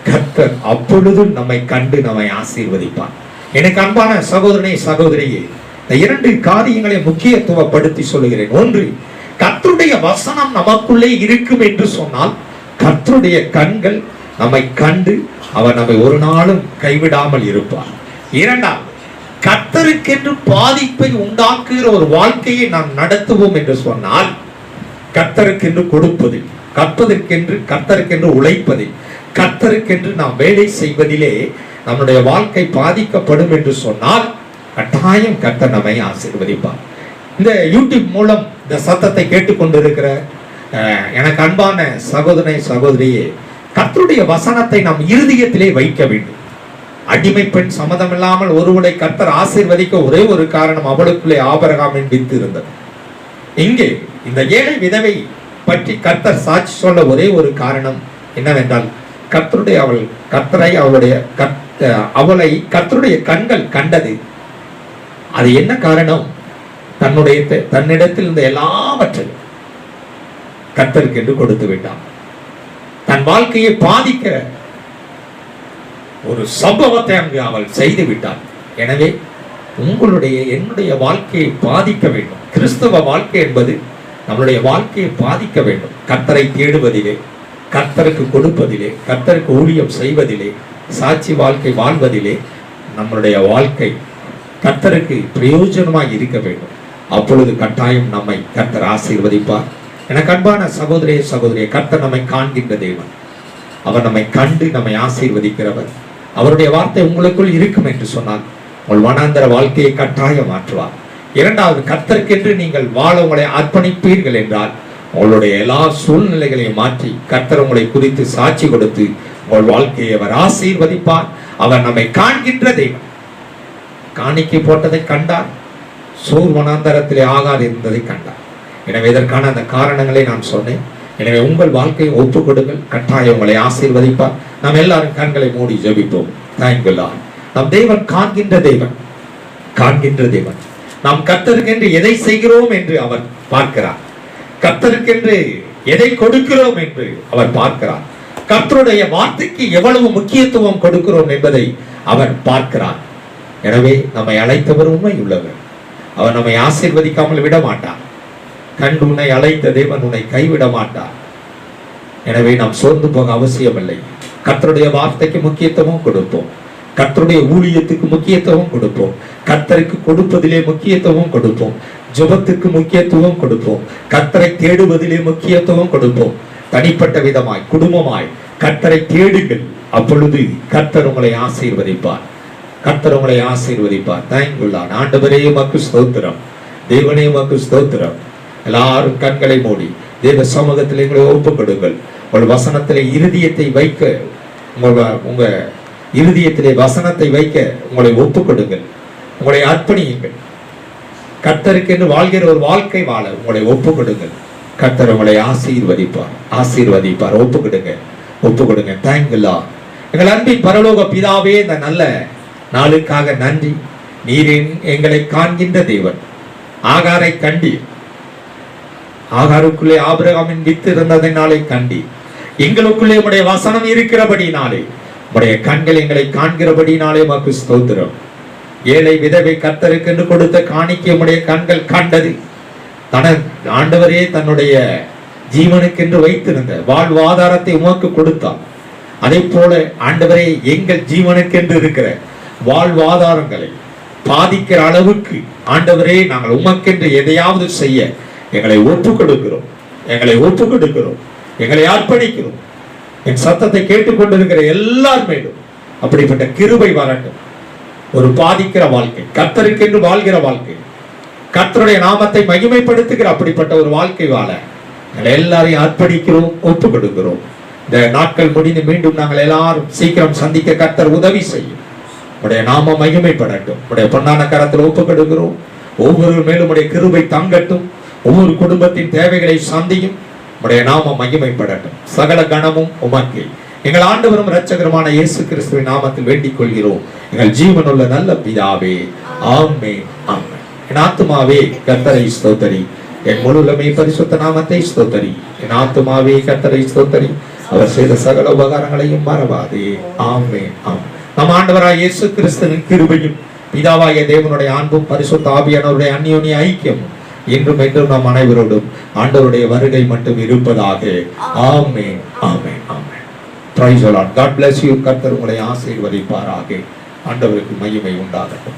கர்த்தர் அப்பொழுதும் நம்மை கண்டு நம்மை ஆசீர்வதிப்பார். எனக்கு அன்பான சகோதரனை சகோதரியே, இந்த 2 காரியங்களை முக்கியத்துவப்படுத்தி சொல்லுகிறேன். ஒன்று, கர்த்தருடைய வசனம் நமக்குள்ளே இருக்கும் என்று சொன்னால் கர்த்தருடைய கண்கள் நம்மை கண்டு அவர் நம்மை ஒரு நாளும் கைவிடாமல் இருப்பார். இரண்டாவது, கர்த்தருக்கென்று பாதிப்பை உண்டாக்குகிற ஒரு வாழ்க்கையை நாம் நடத்துவோம் என்று சொன்னால் கர்த்தருக்கென்று கொடுப்பது, கற்பதற்கென்று கர்த்தருக்கென்று உழைப்பதில், கர்த்தருக்கென்று நாம் வேலை செய்வதிலே நம்முடைய வாழ்க்கை பாதிக்கப்படும் என்று சொன்னால் கட்டாயம் கர்த்தர் நம்மை ஆசீர்வதிப்பார். இந்த யூடியூப் மூலம் இந்த சத்தத்தை கேட்டுக்கொண்டிருக்கிற எனக்கு அன்பான சகோதரனை சகோதரியே, கர்த்தருடைய வசனத்தை நாம் இருதயத்திலே வைக்க வேண்டும். அடிமை பெண் சம்மதமில்லாமல் ஒருவனை கர்த்தர் ஆசீர்வதிக்க ஒரே ஒரு காரணம், அவளுக்குள்ளே ஆபிரகாமின் வித்து இருந்தது. இங்கே இந்த ஏழை விதவை பற்றி கர்த்தர் சாட்சி சொல்ல ஒரே ஒரு காரணம் என்னவென்றால், அவளை கர்த்தருடைய கண்கள் கண்டது. அது என்ன காரணம்? தன்னிடத்தில் இருந்த எல்லாவற்றையும் கர்த்தருக்கு என்று கொடுத்து விட்டான். தன் வாழ்க்கையை பாதிக்கிற ஒரு சம்பவத்தை அங்கு அவள் செய்து விட்டாள். எனவே என்னுடைய வாழ்க்கையை பாதிக்க வேண்டும். கிறிஸ்தவ வாழ்க்கை என்பது நம்முடைய வாழ்க்கையை பாதிக்க வேண்டும். கர்த்தரை தேடுவதிலே, கர்த்தருக்கு கொடுப்பதிலே, கர்த்தருக்கு ஊழியம் செய்வதிலே, சாட்சி வாழ்க்கை வாழ்வதிலே நம்முடைய வாழ்க்கை கர்த்தருக்கு பிரயோஜனமாய் இருக்க வேண்டும். அப்பொழுது கட்டாயம் நம்மை கர்த்தர் ஆசீர்வதிப்பார். எனக்கு அன்பான சகோதரியே, கர்த்தர் நம்மை காண்கின்ற தேவன். அவர் நம்மை கண்டு நம்மை ஆசீர்வதிக்கிறவர். அவருடைய வார்த்தை உங்களுக்குள் இருக்கும் என்று சொன்னால் உங்கள் வனாந்தர வாழ்க்கையை கட்டாயம் மாற்றுவார். இரண்டாவது, கர்த்தருக்கென்று நீங்கள் வாழ உங்களை அர்ப்பணிப்பீர்கள் என்றால் உங்களுடைய எல்லா சூழ்நிலைகளையும் மாற்றி கர்த்தர் உங்களை குறித்து சாட்சி கொடுத்து உங்கள் வாழ்க்கையை அவர் ஆசீர்வதிப்பார். அவர் நம்மை காண்கின்ற தெய்வம். காணிக்கை போட்டதை கண்டார், சூர் வனாந்தரத்திலே ஆகார் இருந்ததை கண்டார். எனவே இதற்கான அந்த காரணங்களை நான் சொன்னேன். எனவே உங்கள் வாழ்க்கையை ஒப்புக் கொடுங்கள், கட்டாயம் உங்களை ஆசீர்வதிப்பார். நாம் எல்லாரும் கண்களை மூடி ஜெபிப்போம். Thank you Lord. நம் தேவன் காண்கின்ற தேவன். நாம் கர்த்தருக்கென்று எதை செய்கிறோம் என்று அவர் பார்க்கிறார். கர்த்தருக்கென்று எதை கொடுக்கிறோம் என்று அவர் பார்க்கிறார். கர்த்தருடைய வார்த்தைக்கு எவ்வளவு முக்கியத்துவம் கொடுக்கிறோம் என்பதை அவர் பார்க்கிறார். எனவே நம்மை அழைத்தவர் உண்மை உள்ளவர். அவர் நம்மை ஆசீர்வதிக்காமல் விட மாட்டார். கண்டு உன்னை அழைத்த தேவன் உன்னை கைவிட மாட்டார். எனவே நாம் சோர்ந்து போக அவசியமில்லை. கர்த்தருடைய வார்த்தைக்கு முக்கியத்துவம் கொடுப்போம். கர்த்தருடைய ஊழியத்துக்கு முக்கியத்துவம் கொடுப்போம். கர்த்தருக்கு கொடுப்பதிலே முக்கியத்துவம் கொடுப்போம். ஜெபத்துக்கு முக்கியத்துவம் கொடுப்போம். கர்த்தரை தேடுவதிலே முக்கியத்துவம் கொடுப்போம். தனிப்பட்ட விதமாய், குடும்பமாய் கர்த்தரை தேடுங்கள். அப்பொழுது கர்த்தர் உங்களை ஆசீர்வதிப்பார். Thank you Lord. ஆண்டவரே உமக்கு ஸ்தோத்திரம். தேவனே உமக்கு ஸ்தோத்திரம். எல்லாரும் கண்களை மூடி தேவ சமூகத்தில் எங்களை ஒப்புக் கொடுங்கள். உங்கள் வசனத்திலே இருதயத்தை வைக்க, உங்க இருதயத்திலே வசனத்தை வைக்க உங்களை ஒப்புக் கொடுங்கள். உங்களை அர்ப்பணியுங்கள். கர்த்தருக்கு என்று வாழ்கிற ஒரு வாழ்க்கை வாழ உங்களை ஒப்புக் கொடுங்கள். கர்த்தர் உங்களை ஆசீர்வதிப்பார். ஒப்புக் கொடுங்க. Thank you Lord. எங்கள் அன்பின் பரலோக பிதாவே, இந்த நல்ல நாளுக்காக நன்றி. நீரின் எங்களை காண்கின்ற தேவன். ஆகாரை கண்டீர். ஆகாருக்குள்ளே ஆபிரகாமின் வித்து இருந்ததினாலே கண்டீர். எங்களுக்குள்ளே உடைய வசனம் இருக்கிறபடினாலே, உடைய கண்கள் எங்களை காண்கிறபடினாலே உமக்கு ஸ்தோத்திரம். ஏழை விதவை கர்த்தருக்கு என்று கொடுத்த காணிக்கை உடைய கண்கள் கண்டது. ஆண்டவரே தன்னுடைய ஜீவனுக்கென்று வைத்திருந்த வாழ்வாதாரத்தை உமக்கு கொடுத்தார். அதே போல ஆண்டவரே எங்கள் ஜீவனுக்கென்று இருக்கிற வாழ்வாதாரங்களை பாதிக்கிற அளவுக்கு ஆண்டவரே நாங்கள் உமக்கென்று எதையாவது செய்ய எங்களை ஒப்புக் கொடுக்கிறோம். எங்களை அர்ப்பணிக்கிறோம். என் சத்தத்தை கேட்டுக்கொண்டிருக்கிற எல்லார் மேலும் அப்படிப்பட்ட கிருபை வரட்டும். ஒரு பாதிக்கிற வாழ்க்கை, கர்த்தருக்கென்று வாழ்கிற வாழ்க்கை, கர்த்தருடைய நாமத்தை மகிமைப்படுத்துகிற அப்படிப்பட்ட ஒரு வாழ்க்கை வாழ நாங்கள் எல்லாரையும் அர்ப்பணிக்கிறோம், ஒப்புக் கொடுக்கிறோம். இந்த நாட்கள் முடிந்து மீண்டும் நாங்கள் எல்லாரும் சீக்கிரம் சந்திக்க கர்த்தர் உதவி செய்யும். உடைய நாமம் மகிமைப்படட்டும். உடைய பொன்னான கரத்தில் ஒப்புக் கொடுக்கிறோம். ஒவ்வொரு மேலும் உடைய கிருபை தங்கட்டும். ஒவ்வொரு குடும்பத்தின் தேவைகளை சந்தியும். உடைய நாமம் மகிமைப்படட்டும். சகல கணமும் உமக்கு எங்கள் ஆண்டவரும் இரட்சகருமான இயேசு கிறிஸ்துவின் நாமத்தில் வேண்டிக் கொள்கிறோம். எங்கள் ஜீவனுள்ள நல்ல பிதாவே, ஆமென். என் ஆத்துமாவே கர்த்தரை ஸ்தோத்தரி. என் முழுமை பரிசுத்த நாமத்தை ஸ்தோத்தரி. என் ஆத்துமாவே கர்த்தரை ஸ்தோத்தரி. அவர் செய்த சகல உபகாரங்களையும் மறவாதே. ஆமென். நம் ஆண்டவராய் இயேசு கிறிஸ்துவின் கிருபையும் பிதாவாகிய தேவனுடைய அன்பும் பரிசுத்த ஆவியானவருடைய அந்யோன்ய ஐக்கியமும் இன்றும் என்றும் நம் அனைவரோடும் ஆண்டவருடைய வருகை மட்டும் இருப்பதாக. ஆமென். Praise the Lord. God bless you. கர்த்தர் உங்களை ஆசீர்வதிப்பாராக. ஆண்டவருக்கு மகிமை உண்டாகட்டும்.